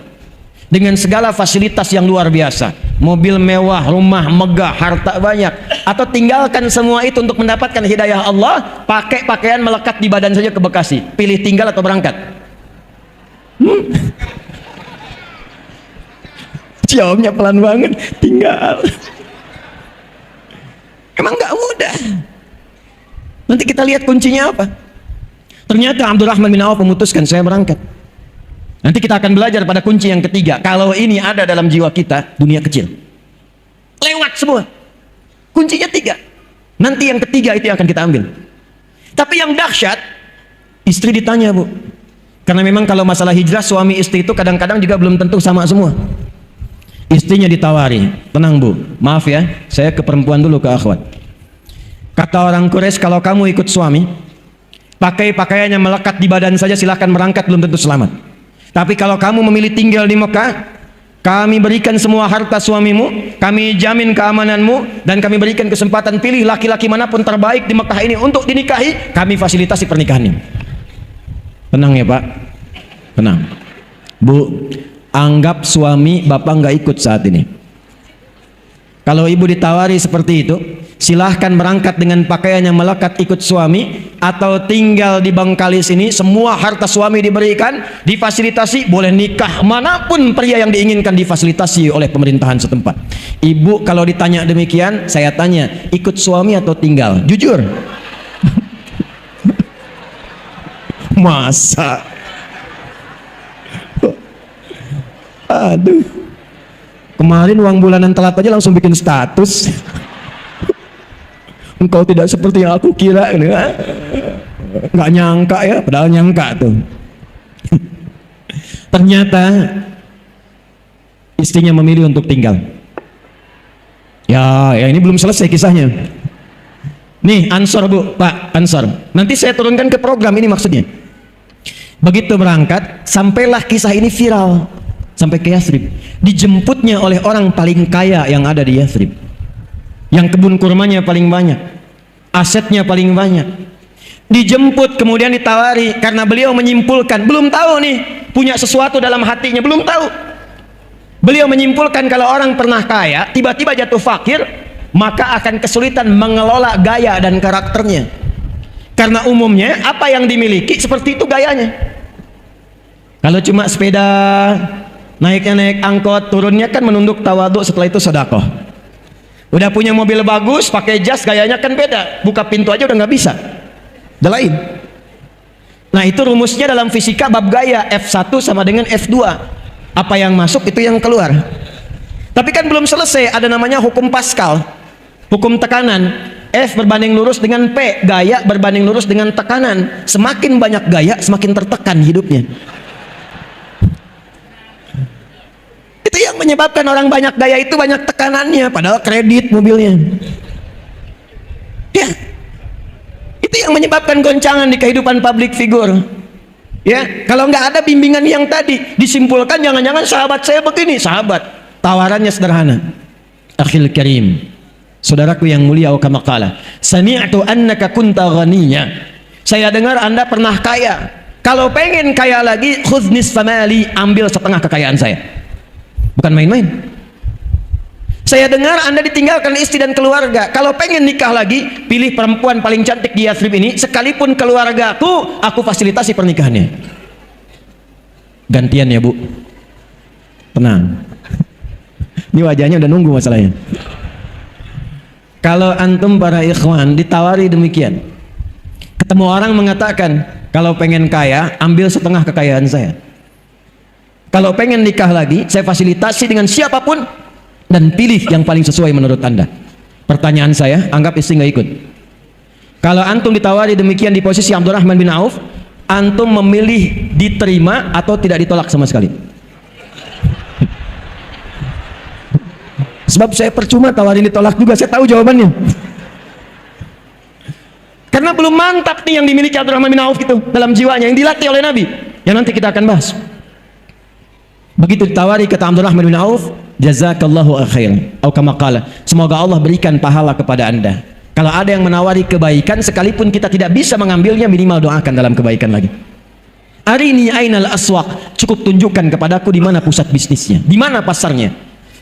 dengan segala fasilitas yang luar biasa, mobil mewah, rumah megah, harta banyak, atau tinggalkan semua itu untuk mendapatkan hidayah Allah, pakai pakaian melekat di badan saja ke Bekasi. Pilih tinggal atau berangkat? Jawabnya pelan banget, tinggal. Emang nggak mudah. Nanti kita lihat kuncinya apa. Ternyata Abdurrahman bin Auf memutuskan, saya berangkat. Nanti kita akan belajar pada kunci yang ketiga. Kalau ini ada dalam jiwa kita, dunia kecil. Lewat semua. Kuncinya 3. Nanti yang ketiga itu yang akan kita ambil. Tapi yang dahsyat, istri ditanya bu. Karena memang kalau masalah hijrah, suami istri itu kadang-kadang juga belum tentu sama semua. Istrinya ditawari, tenang bu, maaf ya, saya ke perempuan dulu, ke akhwat. Kata orang Quraisy, kalau kamu ikut suami, pakai pakaian yang melekat di badan saja silahkan berangkat, belum tentu selamat. Tapi kalau kamu memilih tinggal di Mekah, kami berikan semua harta suamimu, kami jamin keamananmu, dan kami berikan kesempatan pilih laki-laki manapun terbaik di Mekah ini untuk dinikahi, kami fasilitasi pernikahan ini. Tenang ya Pak, tenang. Bu, anggap suami Bapak nggak ikut saat ini. Kalau ibu ditawari seperti itu, silahkan berangkat dengan pakaian yang melekat ikut suami, atau tinggal di Bangkalis ini, semua harta suami diberikan, difasilitasi, boleh nikah manapun pria yang diinginkan difasilitasi oleh pemerintahan setempat. Ibu kalau ditanya demikian, saya tanya, ikut suami atau tinggal? Jujur. Masa? Aduh. Kemarin uang bulanan telat aja langsung bikin status. Engkau tidak seperti yang aku kira. Nggak nyangka ya, padahal nyangka tuh. Ternyata istrinya memilih untuk tinggal. Ya ini belum selesai kisahnya. Nih Ansor Bu, Pak Ansor. Nanti saya turunkan ke program ini maksudnya. Begitu berangkat, sampailah kisah ini viral. Sampai ke Yathrib, dijemputnya oleh orang paling kaya yang ada di Yathrib, yang kebun kurmanya paling banyak, asetnya paling banyak. Dijemput kemudian ditawari, karena beliau menyimpulkan, belum tahu nih, punya sesuatu dalam hatinya, belum tahu. Beliau menyimpulkan kalau orang pernah kaya tiba-tiba jatuh fakir, maka akan kesulitan mengelola gaya dan karakternya, karena umumnya apa yang dimiliki seperti itu gayanya. Kalau cuma sepeda, naiknya naik angkot, turunnya kan menunduk tawaduk, setelah itu sedekah. Udah punya mobil bagus, pakai jas, gayanya kan beda, buka pintu aja udah nggak bisa, udah lain. Nah itu rumusnya dalam fisika bab gaya, F1 sama dengan F2, apa yang masuk itu yang keluar. Tapi kan belum selesai, ada namanya hukum Pascal, hukum tekanan. F berbanding lurus dengan P, gaya berbanding lurus dengan tekanan. Semakin banyak gaya, semakin tertekan hidupnya. Itu yang menyebabkan orang banyak gaya itu banyak tekanannya, padahal kredit mobilnya. Ya, itu yang menyebabkan goncangan di kehidupan public figure. Ya, kalau nggak ada bimbingan yang tadi, disimpulkan jangan-jangan sahabat saya begini. Sahabat, tawarannya sederhana. Akhil karim, saudaraku yang mulia, kama qala, sami'tu annaka kunta ghaniyya. Saya dengar Anda pernah kaya. Kalau pengen kaya lagi, khudh nisfa mali, ambil setengah kekayaan saya. Bukan main-main. Saya dengar Anda ditinggalkan istri dan keluarga. Kalau pengen nikah lagi, pilih perempuan paling cantik di Yathrib ini, sekalipun keluargaku, aku fasilitasi pernikahannya. Gantian ya Bu. Tenang. Ini wajahnya udah nunggu masalahnya. Kalau antum para ikhwan ditawari demikian, ketemu orang mengatakan, kalau pengen kaya, ambil setengah kekayaan saya. Kalau pengen nikah lagi, saya fasilitasi dengan siapapun, dan pilih yang paling sesuai menurut Anda. Pertanyaan saya, anggap istri nggak ikut. Kalau antum ditawari demikian di posisi Abdurrahman bin Auf, antum memilih diterima atau tidak ditolak sama sekali? Sebab saya percuma tawarin ditolak juga, saya tahu jawabannya. Karena belum mantap nih yang dimiliki Abdurrahman bin Auf itu dalam jiwanya, yang dilatih oleh Nabi, yang nanti kita akan bahas. Begitu ditawari kata Abdurrahman bin Auf, jazakallahu khairan, atau kama qala, semoga Allah berikan pahala kepada Anda. Kalau ada yang menawari kebaikan, sekalipun kita tidak bisa mengambilnya, minimal doakan dalam kebaikan lagi. Arini ainal aswaq, cukup tunjukkan kepadaku di mana pusat bisnisnya, di mana pasarnya.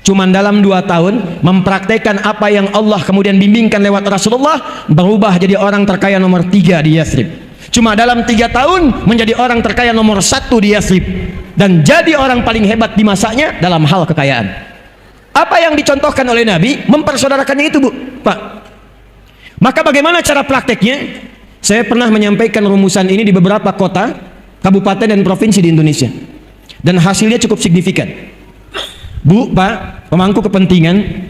Cuman dalam 2 tahun mempraktekkan apa yang Allah kemudian bimbingkan lewat Rasulullah, berubah jadi orang terkaya nomor 3 di Yathrib. Cuma dalam 3 tahun menjadi orang terkaya nomor 1 di Yathrib, dan jadi orang paling hebat di masanya dalam hal kekayaan. Apa yang dicontohkan oleh Nabi, mempersaudarakannya itu Bu, Pak. Maka bagaimana cara prakteknya? Saya pernah menyampaikan rumusan ini di beberapa kota, kabupaten dan provinsi di Indonesia, dan hasilnya cukup signifikan. Bu, Pak, pemangku kepentingan,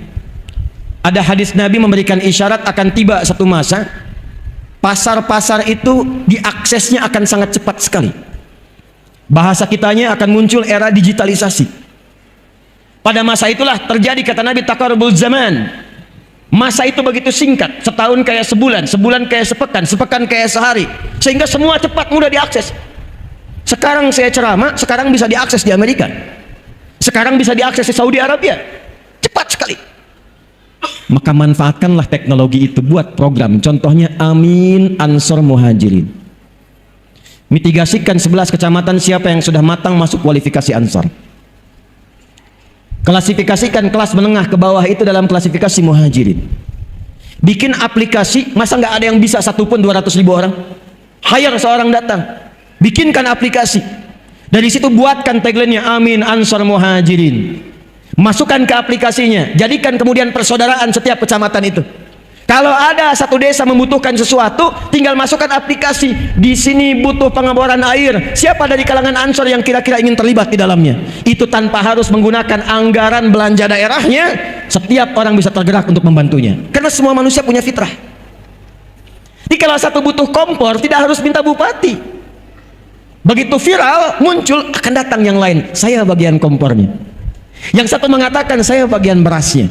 ada hadis Nabi memberikan isyarat akan tiba satu masa, pasar-pasar itu diaksesnya akan sangat cepat sekali. Bahasa kitanya akan muncul era digitalisasi. Pada masa itulah terjadi kata Nabi taqarrubul zaman. Masa itu begitu singkat, setahun kayak sebulan, sebulan kayak sepekan, sepekan kayak sehari, sehingga semua cepat mudah diakses. Sekarang saya ceramah, sekarang bisa diakses di Amerika. Sekarang bisa diakses di Saudi Arabia. Cepat sekali. Maka manfaatkanlah teknologi itu buat program. Contohnya Amin Ansor Muhajirin. Mitigasikan 11 kecamatan siapa yang sudah matang masuk kualifikasi Ansor. Klasifikasikan kelas menengah ke bawah itu dalam klasifikasi Muhajirin. Bikin aplikasi, masa nggak ada yang bisa satupun 200.000 orang? Hire seorang datang. Bikinkan aplikasi. Dari situ buatkan tagline-nya Amin Ansor Muhajirin. Masukkan ke aplikasinya, jadikan kemudian persaudaraan setiap kecamatan itu. Kalau ada satu desa membutuhkan sesuatu, tinggal masukkan aplikasi. Di sini butuh pengeboran air. Siapa dari kalangan Ansor yang kira-kira ingin terlibat di dalamnya? Itu tanpa harus menggunakan anggaran belanja daerahnya. Setiap orang bisa tergerak untuk membantunya. Karena semua manusia punya fitrah. Jadi kalau satu butuh kompor, tidak harus minta bupati. Begitu viral, muncul, akan datang yang lain. Saya bagian kompornya. Yang satu mengatakan saya bagian berasnya.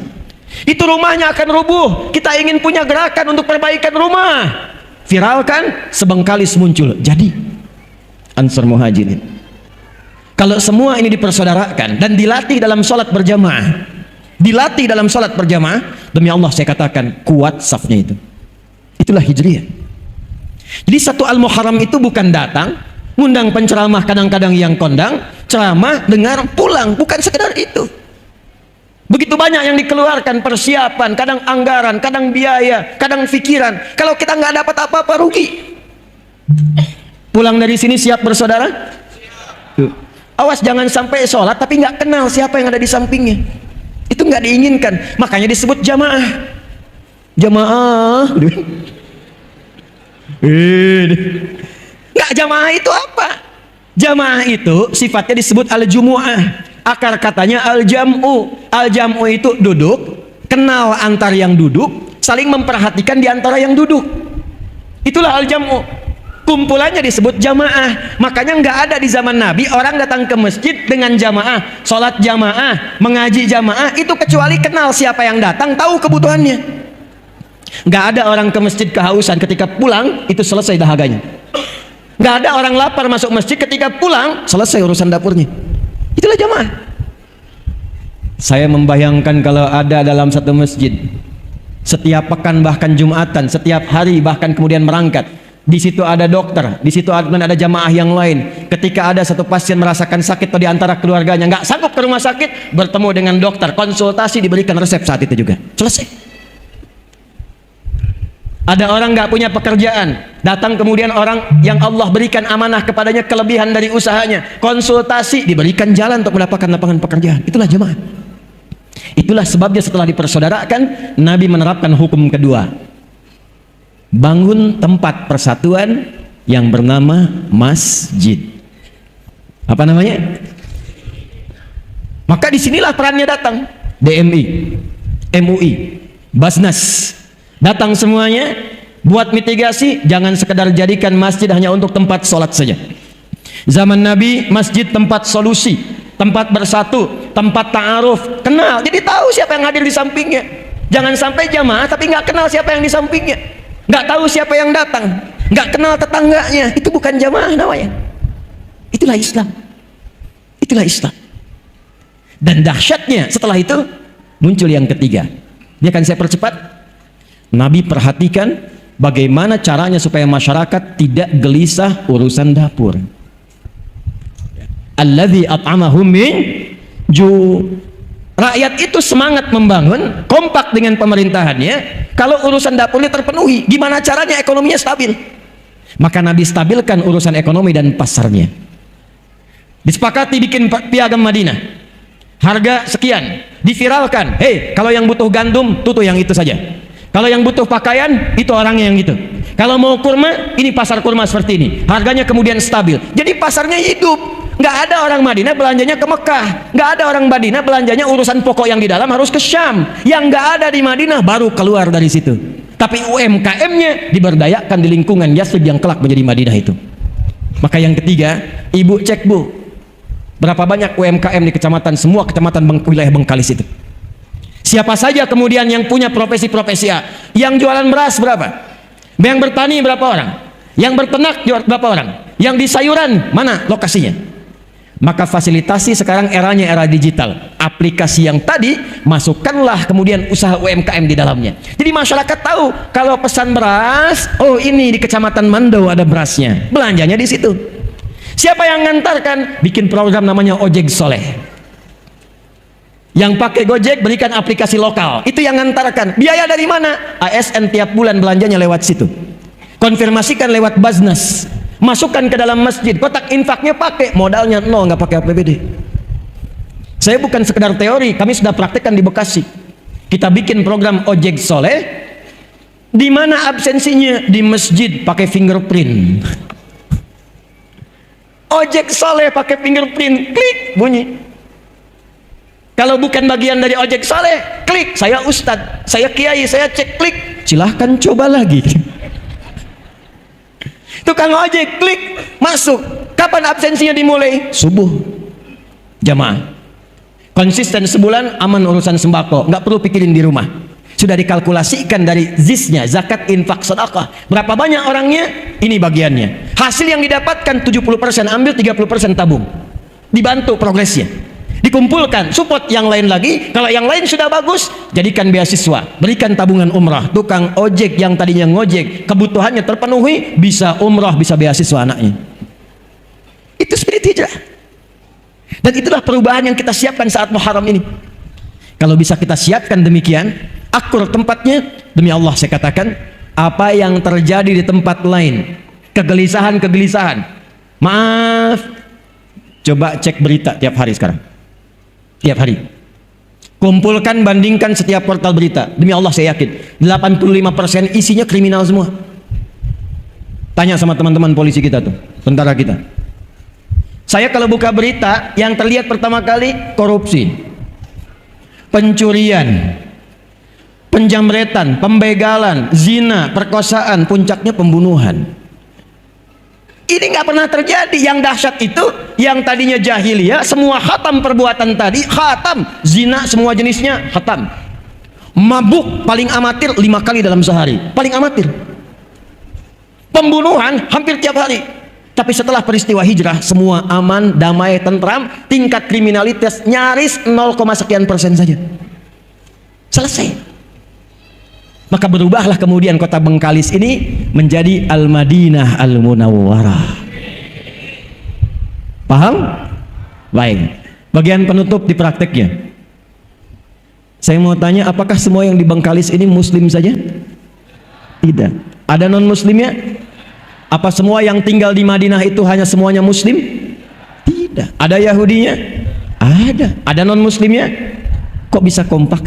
Itu rumahnya akan rubuh. Kita ingin punya gerakan untuk perbaikan rumah. Viral kan? Sebengkalis muncul. Jadi Ansor Muhajirin. Kalau semua ini dipersaudarakan dan dilatih dalam sholat berjamaah, dilatih dalam sholat berjamaah, demi Allah saya katakan kuat safnya itu. Itulah hijriyah. Jadi satu Al-Muharram itu bukan datang ngundang penceramah kadang-kadang yang kondang, ceramah, dengar, pulang, bukan sekedar itu. Begitu banyak yang dikeluarkan, persiapan, kadang anggaran, kadang biaya, kadang pikiran. Kalau kita nggak dapat apa-apa, rugi. Pulang dari sini siap bersaudara? Awas jangan sampai sholat tapi nggak kenal siapa yang ada di sampingnya. Itu nggak diinginkan. Makanya disebut jamaah. Jamaah. Nggak, jamaah itu apa? Jamaah itu sifatnya disebut al-jumu'ah. Akar katanya al-jam'u. Al-jam'u itu duduk, kenal antar yang duduk, saling memperhatikan di antara yang duduk. Itulah al-jam'u. Kumpulannya disebut jamaah. Makanya nggak ada di zaman Nabi orang datang ke masjid dengan jamaah, sholat jamaah, mengaji jamaah, itu kecuali kenal siapa yang datang, tahu kebutuhannya. Nggak ada orang ke masjid kehausan, ketika pulang itu selesai dahaganya. Nggak ada orang lapar masuk masjid, ketika pulang selesai urusan dapurnya. Itulah jamaah. Saya membayangkan kalau ada dalam satu masjid setiap pekan bahkan Jumatan, setiap hari bahkan kemudian merangkat, di situ ada dokter, di situ ada jamaah yang lain. Ketika ada satu pasien merasakan sakit atau di antara keluarganya nggak sanggup ke rumah sakit, bertemu dengan dokter, konsultasi, diberikan resep saat itu juga. Selesai. Ada orang nggak punya pekerjaan, datang kemudian orang yang Allah berikan amanah kepadanya kelebihan dari usahanya, konsultasi, diberikan jalan untuk mendapatkan lapangan pekerjaan. Itulah jemaah. Itulah sebabnya setelah dipersaudarakan, Nabi menerapkan hukum kedua. Bangun tempat persatuan yang bernama masjid. Apa namanya? Maka disinilah perannya datang. DMI, MUI, Basnas. Datang semuanya buat mitigasi, jangan sekedar jadikan masjid hanya untuk tempat sholat saja. Zaman Nabi masjid tempat solusi, tempat bersatu, tempat ta'aruf, kenal, jadi tahu siapa yang hadir di sampingnya. Jangan sampai jamaah tapi nggak kenal siapa yang di sampingnya, nggak tahu siapa yang datang, nggak kenal tetangganya. Itu bukan jamaah namanya. Itulah Islam. Itulah Islam. Dan dahsyatnya setelah itu muncul yang ketiga. Ini akan saya percepat. Nabi perhatikan bagaimana caranya supaya masyarakat tidak gelisah urusan dapur. Alladzi at'amahum min ju'. Rakyat itu semangat membangun, kompak dengan pemerintahannya. Kalau urusan dapurnya terpenuhi, gimana caranya ekonominya stabil? Maka Nabi stabilkan urusan ekonomi dan pasarnya. Disepakati bikin piagam Madinah. Harga sekian, diviralkan. Hei, kalau yang butuh gandum, tutu yang itu saja. Kalau yang butuh pakaian, itu orangnya yang gitu. Kalau mau kurma, ini pasar kurma seperti ini. Harganya kemudian stabil. Jadi pasarnya hidup. Nggak ada orang Madinah belanjanya ke Mekah. Nggak ada orang Madinah belanjanya urusan pokok yang di dalam harus ke Syam. Yang nggak ada di Madinah baru keluar dari situ. Tapi UMKM-nya diberdayakan di lingkungan Yathrib yang kelak menjadi Madinah itu. Maka yang ketiga, ibu cek bu, berapa banyak UMKM di kecamatan, semua kecamatan wilayah Bengkalis itu. Siapa saja kemudian yang punya profesi-profesi A, yang jualan beras berapa, yang bertani berapa orang, yang berternak berapa orang, Yang di sayuran, mana lokasinya? Maka fasilitasi sekarang eranya era digital. Aplikasi yang tadi, masukkanlah kemudian usaha UMKM di dalamnya. Jadi masyarakat tahu kalau pesan beras, oh ini di Kecamatan Mando ada berasnya. Belanjanya di situ. Siapa yang ngantarkan? Bikin program namanya Ojek Soleh. Yang pakai Gojek berikan aplikasi lokal. Itu yang ngantarkan. Biaya dari mana? ASN tiap bulan belanjanya lewat situ. Konfirmasikan lewat Baznas. Masukkan ke dalam masjid, kotak infaknya pakai, modalnya nol, nggak pakai APBD. Saya bukan sekedar teori, kami sudah praktekkan di Bekasi. Kita bikin program Ojek Soleh, di mana absensinya di masjid pakai fingerprint. Ojek Soleh pakai fingerprint, klik bunyi. Kalau bukan bagian dari Ojek Soleh, klik. Saya ustadz, saya kiai, saya cek, klik. Silahkan coba lagi. Tukang ojek, klik, masuk. Kapan absensinya dimulai? Subuh. Jamaah. Konsisten sebulan, aman urusan sembako. Nggak perlu pikirin di rumah. Sudah dikalkulasikan dari ZIS-nya, zakat, infak, sedekah. Berapa banyak orangnya? Ini bagiannya. Hasil yang didapatkan 70% ambil, 30% tabung. Dibantu progresnya. Dikumpulkan, support yang lain lagi. Kalau yang lain sudah bagus, jadikan beasiswa, berikan tabungan umrah. Tukang ojek yang tadinya ngojek, kebutuhannya terpenuhi, bisa umrah, bisa beasiswa anaknya. Itu spirit hijrah. Dan itulah perubahan yang kita siapkan saat Muharram ini. Kalau bisa kita siapkan demikian, akur tempatnya, demi Allah saya katakan, apa yang terjadi di tempat lain, kegelisahan-kegelisahan, maaf, coba cek berita tiap hari sekarang. Tiap hari kumpulkan, bandingkan setiap portal berita, demi Allah saya yakin 85% isinya kriminal semua. Tanya sama teman-teman polisi kita tuh, tentara kita. Saya kalau buka berita, yang terlihat pertama kali korupsi, pencurian, penjamretan, pembegalan, zina, perkosaan, puncaknya pembunuhan. Ini nggak pernah terjadi. Yang dahsyat itu, yang tadinya jahiliyah, semua khatam perbuatan tadi, khatam, zina semua jenisnya khatam. Mabuk paling amatir 5 kali dalam sehari, paling amatir. Pembunuhan hampir tiap hari. Tapi setelah peristiwa hijrah, semua aman, damai, tentram, tingkat kriminalitas nyaris 0, sekian persen saja. Selesai. Maka berubahlah kemudian kota Bengkalis ini menjadi Al-Madinah Al-Munawwarah. Paham? Baik. Bagian penutup di prakteknya. Saya mau tanya, apakah semua yang di Bengkalis ini muslim saja? Tidak. Ada non-muslimnya? Apa semua yang tinggal di Madinah itu hanya semuanya muslim? Tidak. Ada Yahudinya? Ada. Ada non-muslimnya? Kok bisa kompak?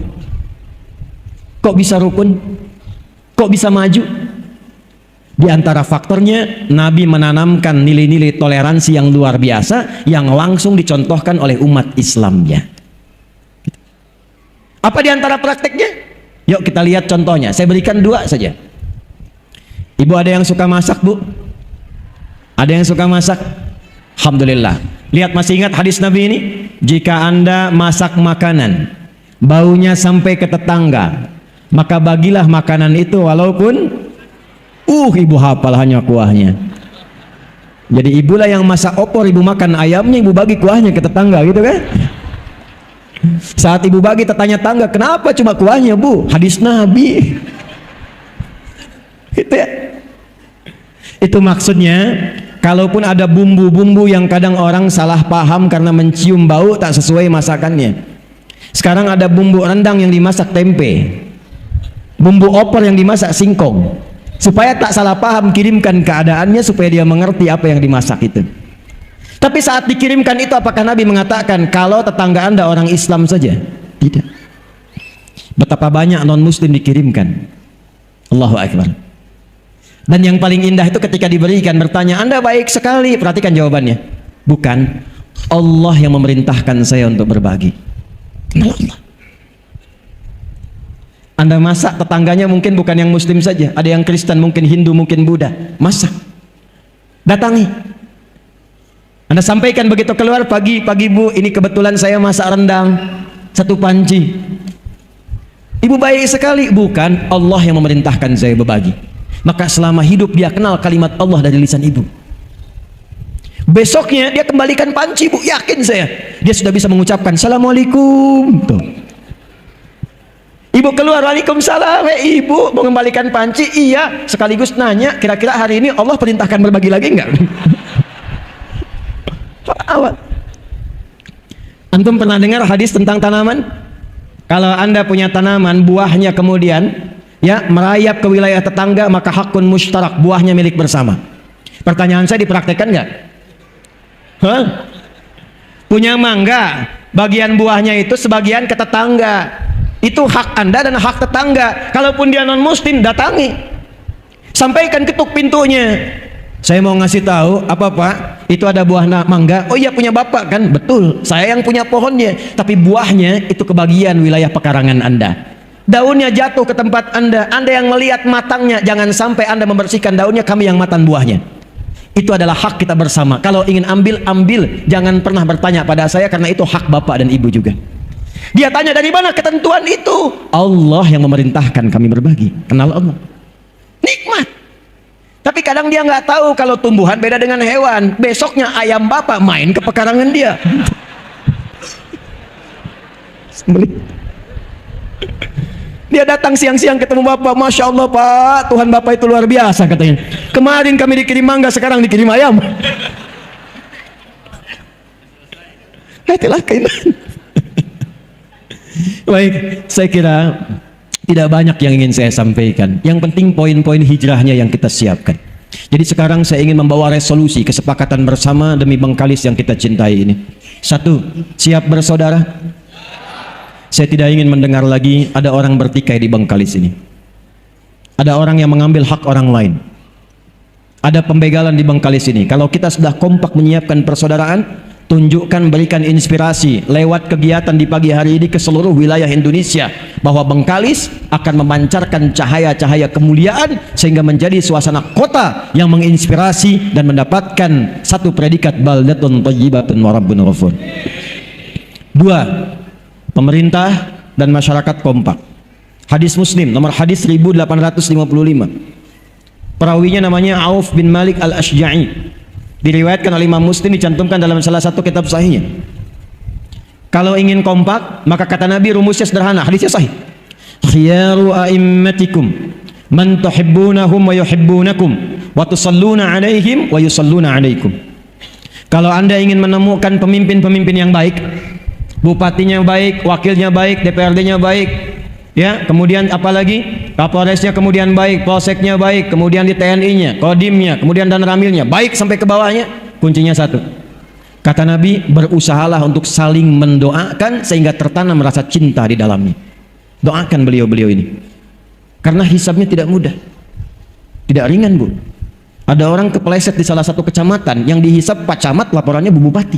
Kok bisa rukun? Kok bisa maju? Di antara faktornya, Nabi menanamkan nilai-nilai toleransi yang luar biasa yang langsung dicontohkan oleh umat Islamnya. Apa di antara prakteknya? Yuk kita lihat contohnya. Saya berikan 2 saja. Ibu ada yang suka masak, Bu? Ada yang suka masak? Alhamdulillah. Lihat, masih ingat hadis Nabi ini? Jika Anda masak makanan, baunya sampai ke tetangga, maka bagilah makanan itu walaupun ibu hafal hanya kuahnya. Jadi ibulah yang masak opor, ibu makan ayamnya, ibu bagi kuahnya ke tetangga, gitu kan? Saat ibu bagi, tetangga, kenapa cuma kuahnya, Bu? Hadis Nabi. Gitu ya. Itu maksudnya, kalaupun ada bumbu-bumbu yang kadang orang salah paham karena mencium bau tak sesuai masakannya. Sekarang ada bumbu rendang yang dimasak tempe, bumbu opor yang dimasak singkong. Supaya tak salah paham, kirimkan keadaannya supaya dia mengerti apa yang dimasak itu. Tapi saat dikirimkan itu, apakah Nabi mengatakan kalau tetangga Anda orang Islam saja? Tidak. Betapa banyak non-muslim dikirimkan. Allahu Akbar. Dan yang paling indah itu ketika diberikan, bertanya, Anda baik sekali. Perhatikan jawabannya. Bukan, Allah yang memerintahkan saya untuk berbagi. Kenal Allah. Anda masak, tetangganya mungkin bukan yang muslim saja, ada yang Kristen, mungkin Hindu, mungkin Buddha. Masak, datangi. Anda sampaikan begitu keluar, pagi Bu, ini kebetulan saya masak rendang 1 panci. Ibu baik sekali. Bukan, Allah yang memerintahkan saya berbagi. Maka selama hidup dia kenal kalimat Allah dari lisan ibu. Besoknya dia kembalikan panci, Bu, yakin saya. Dia sudah bisa mengucapkan Assalamualaikum. Tuh. Ibu keluar, Waalaikumsalam. Ibu mau kembalikan panci? Iya. Sekaligus nanya, kira-kira hari ini Allah perintahkan berbagi lagi enggak? Awal. Antum pernah dengar hadis tentang tanaman? Kalau Anda punya tanaman, buahnya kemudian ya merayap ke wilayah tetangga, maka hakun mustarak, buahnya milik bersama. Pertanyaan saya, dipraktekkan nggak? Hah? Punya mangga, bagian buahnya itu sebagian ke tetangga. Itu hak Anda dan hak tetangga. Kalaupun dia non muslim, datangi, sampaikan, ketuk pintunya. Saya mau ngasih tahu, apa Pak? Itu ada buah mangga. Oh iya, punya Bapak kan? Betul, saya yang punya pohonnya. Tapi buahnya itu kebagian wilayah pekarangan Anda. Daunnya jatuh ke tempat Anda. Anda yang melihat matangnya. Jangan sampai Anda membersihkan daunnya, kami yang matan buahnya. Itu adalah hak kita bersama. Kalau ingin ambil, ambil. Jangan pernah bertanya pada saya, karena itu hak Bapak dan Ibu juga. Dia tanya, dari mana ketentuan itu? Allah yang memerintahkan kami berbagi. Kenal Allah. Nikmat. Tapi kadang dia nggak tahu kalau tumbuhan beda dengan hewan. Besoknya ayam Bapak main ke pekarangan dia. Dia datang siang-siang ketemu Bapak. Masya Allah Pak, Tuhan Bapak itu luar biasa katanya. Kemarin kami dikirim mangga, sekarang dikirim ayam. Itulah keimanan. Baik, saya kira tidak banyak yang ingin saya sampaikan. Yang penting poin-poin hijrahnya yang kita siapkan. Jadi sekarang saya ingin membawa resolusi kesepakatan bersama demi Bengkalis yang kita cintai ini. 1. Siap bersaudara? Saya tidak ingin mendengar lagi ada orang bertikai di Bengkalis ini. Ada orang yang mengambil hak orang lain. Ada pembegalan di Bengkalis ini. Kalau kita sudah kompak menyiapkan persaudaraan, tunjukkan, berikan inspirasi lewat kegiatan di pagi hari ini ke seluruh wilayah Indonesia, bahwa Bengkalis akan memancarkan cahaya-cahaya kemuliaan sehingga menjadi suasana kota yang menginspirasi dan mendapatkan satu predikat baldatun thayyibatun wa rabbun ghafur. 2. Pemerintah dan masyarakat kompak. Hadis Muslim nomor hadis 1855. Perawinya namanya Auf bin Malik al-Ashja'i. Diriwayatkan oleh Imam Muslim, dicantumkan dalam salah satu kitab sahihnya. Kalau ingin kompak, maka kata Nabi rumusnya sederhana, hadisnya sahih. Khiyaru a'immatikum man tuhibbunahum wa yuhibbunakum wa tusalluna alaihim wa yusalluna alaikum. Kalau Anda ingin menemukan pemimpin-pemimpin yang baik, bupatinya baik, wakilnya baik, DPRD-nya baik, ya, kemudian apalagi Kapolresnya kemudian baik, polseknya baik, kemudian di TNI-nya, Kodimnya, kemudian dan ramilnya baik sampai ke bawahnya, kuncinya 1. Kata Nabi, berusahalah untuk saling mendoakan sehingga tertanam rasa cinta di dalamnya. Doakan beliau-beliau ini, karena hisabnya tidak mudah, tidak ringan, Bu. Ada orang kepeleset di salah satu kecamatan, yang dihisab Pak Camat, laporannya Bu Bupati.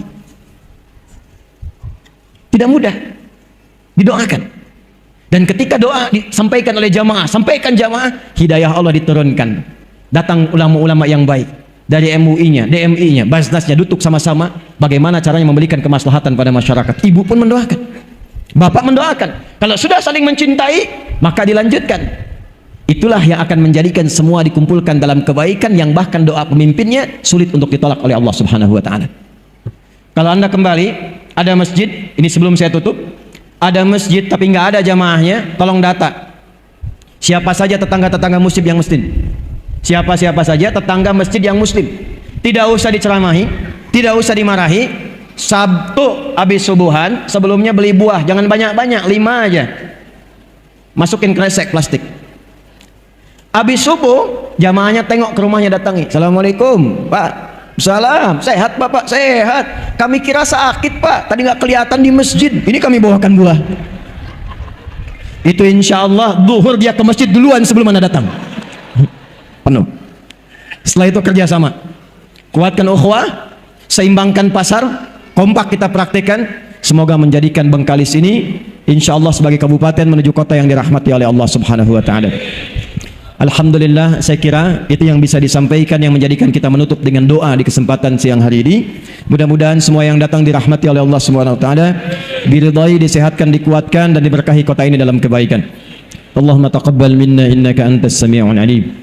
Tidak mudah, didoakan. Dan ketika doa disampaikan oleh jamaah, sampaikan jamaah, hidayah Allah diturunkan. Datang ulama-ulama yang baik dari MUI-nya, DMI-nya, Basnasnya, duduk sama-sama bagaimana caranya memberikan kemaslahatan pada masyarakat. Ibu pun mendoakan, bapak mendoakan. Kalau sudah saling mencintai, maka dilanjutkan. Itulah yang akan menjadikan semua dikumpulkan dalam kebaikan, yang bahkan doa pemimpinnya sulit untuk ditolak oleh Allah Subhanahu wa taala. Kalau Anda kembali, ada masjid, ini sebelum saya tutup, ada masjid tapi nggak ada jamaahnya, tolong data siapa saja tetangga-tetangga muslim yang muslim, siapa-siapa saja tetangga masjid yang muslim. Tidak usah diceramahi, tidak usah dimarahi. Sabtu habis subuhan, sebelumnya beli buah, jangan banyak-banyak, 5 aja, masukin kresek plastik. Habis subuh, jamaahnya tengok ke rumahnya, datangi, Assalamualaikum Pak. Salam, sehat Bapak? Sehat. Kami kira sakit Pak, tadi nggak kelihatan di masjid, ini kami bawakan buah. Itu insya Allah zuhur dia ke masjid duluan sebelum Anda datang. Penuh. Setelah itu kerjasama, kuatkan ukhuwah, seimbangkan pasar, kompak kita praktekkan. Semoga menjadikan Bengkalis ini insya Allah sebagai kabupaten menuju kota yang dirahmati oleh Allah Subhanahu wa taala. Alhamdulillah, saya kira itu yang bisa disampaikan, yang menjadikan kita menutup dengan doa di kesempatan siang hari ini. Mudah-mudahan semua yang datang dirahmati oleh Allah Subhanahu wa taala, diridhai, disehatkan, dikuatkan, dan diberkahi kota ini dalam kebaikan. Allahumma taqabbal minna innaka antas sami'un alim.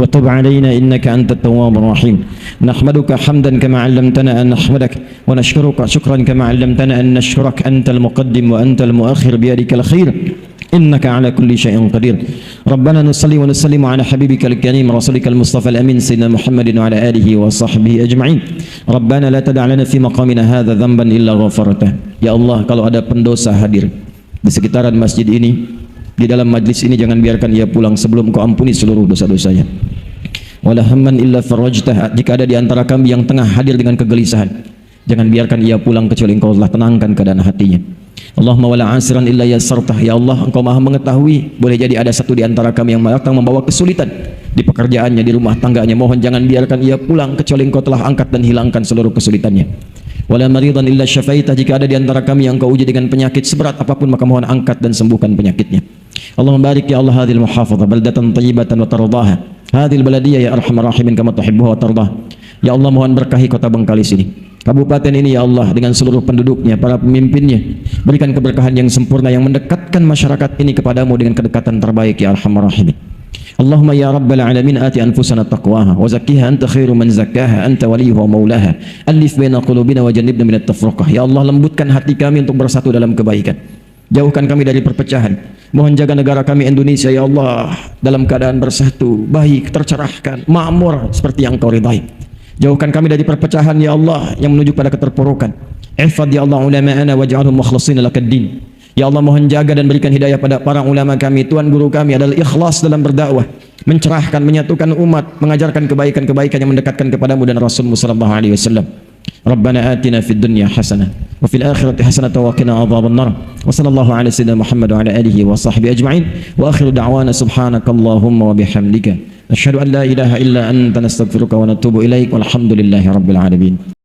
وتب علينا إنك أنت التواب الرحيم نحمدك حمدا كما علمتنا أن نحمدك ونشكرك شكرا كما علمتنا أن نشكرك أنت المقدم وأنت المؤخر بيدك الخير إنك على كل شيء قدير ربنا نصلي ونسلم على حبيبك الكريم رسولك المصطفى الأمين سيدنا محمد وعلى آله وصحبه أجمعين ربنا لا تدع لنا في مقامنا هذا ذنبا إلا غفرته Ya Allah, kalau ada pendosa hadir di sekitaran masjid ini, di dalam majlis ini, jangan biarkan ia pulang sebelum Kau ampuni seluruh dosa-dosanya. Wala hamman illa farajtah, jika ada di antara kami yang tengah hadir dengan kegelisahan, jangan biarkan ia pulang kecuali Engkau telah tenangkan keadaan hatinya. Allahumma wala asiran illa yassartah, ya Allah, Engkau Maha mengetahui, boleh jadi ada satu di antara kami yang datang membawa kesulitan di pekerjaannya, di rumah tangganya, mohon jangan biarkan ia pulang kecuali Engkau telah angkat dan hilangkan seluruh kesulitannya. Wala maridan illa syafaitah, jika ada di antara kami yang Kau uji dengan penyakit seberat apapun, maka mohon angkat dan sembuhkan penyakitnya. Allahumma barik ya Allah hadhil muhafazah baldatan tayyibatan wa tardaha, hadhil baladiyah ya arhamar rahimin kama tuhibbuha wa tardah. Ya Allah, mohon berkahi kota Bengkalis ini, kabupaten ini ya Allah, dengan seluruh penduduknya, para pemimpinnya, berikan keberkahan yang sempurna yang mendekatkan masyarakat ini kepadamu dengan kedekatan terbaik ya arhamar rahimin. Allahumma ya rabbal alamin ati anfusana taqwaha wa zakkiha anta khairu man zakkaha anta waliyuha wa maulaha alif baina qulubina wa jannibna minat tafruqah. Ya Allah, lembutkan hati kami untuk bersatu dalam kebaikan, jauhkan kami dari perpecahan. Mohon jaga negara kami Indonesia ya Allah dalam keadaan bersatu, baik, tercerahkan, makmur seperti yang Kau ridai. Jauhkan kami dari perpecahan ya Allah yang menuju pada keterpurukan. Ihfadz ya Allah ulama'ana waj'alhum mukhlishina lakaddin. Ya Allah, mohon jaga dan berikan hidayah pada para ulama kami, tuan guru kami adalah ikhlas dalam berdakwah, mencerahkan, menyatukan umat, mengajarkan kebaikan-kebaikan yang mendekatkan kepadamu dan Rasulmu sallallahu alaihi wasallam. Rabbana atina fid dunya hasanah wa fil akhirati hasanah wa qina adzaban nar. Wa sallallahu ala sayyidina Muhammad wa ala alihi wa sahbihi ajma'in. Wa akhiru da'wana subhanakallahumma wa bihamdika nashhadu an la ilaha illa anta nastaghfiruka wa natubu ilaik walhamdulillahi rabbil alamin.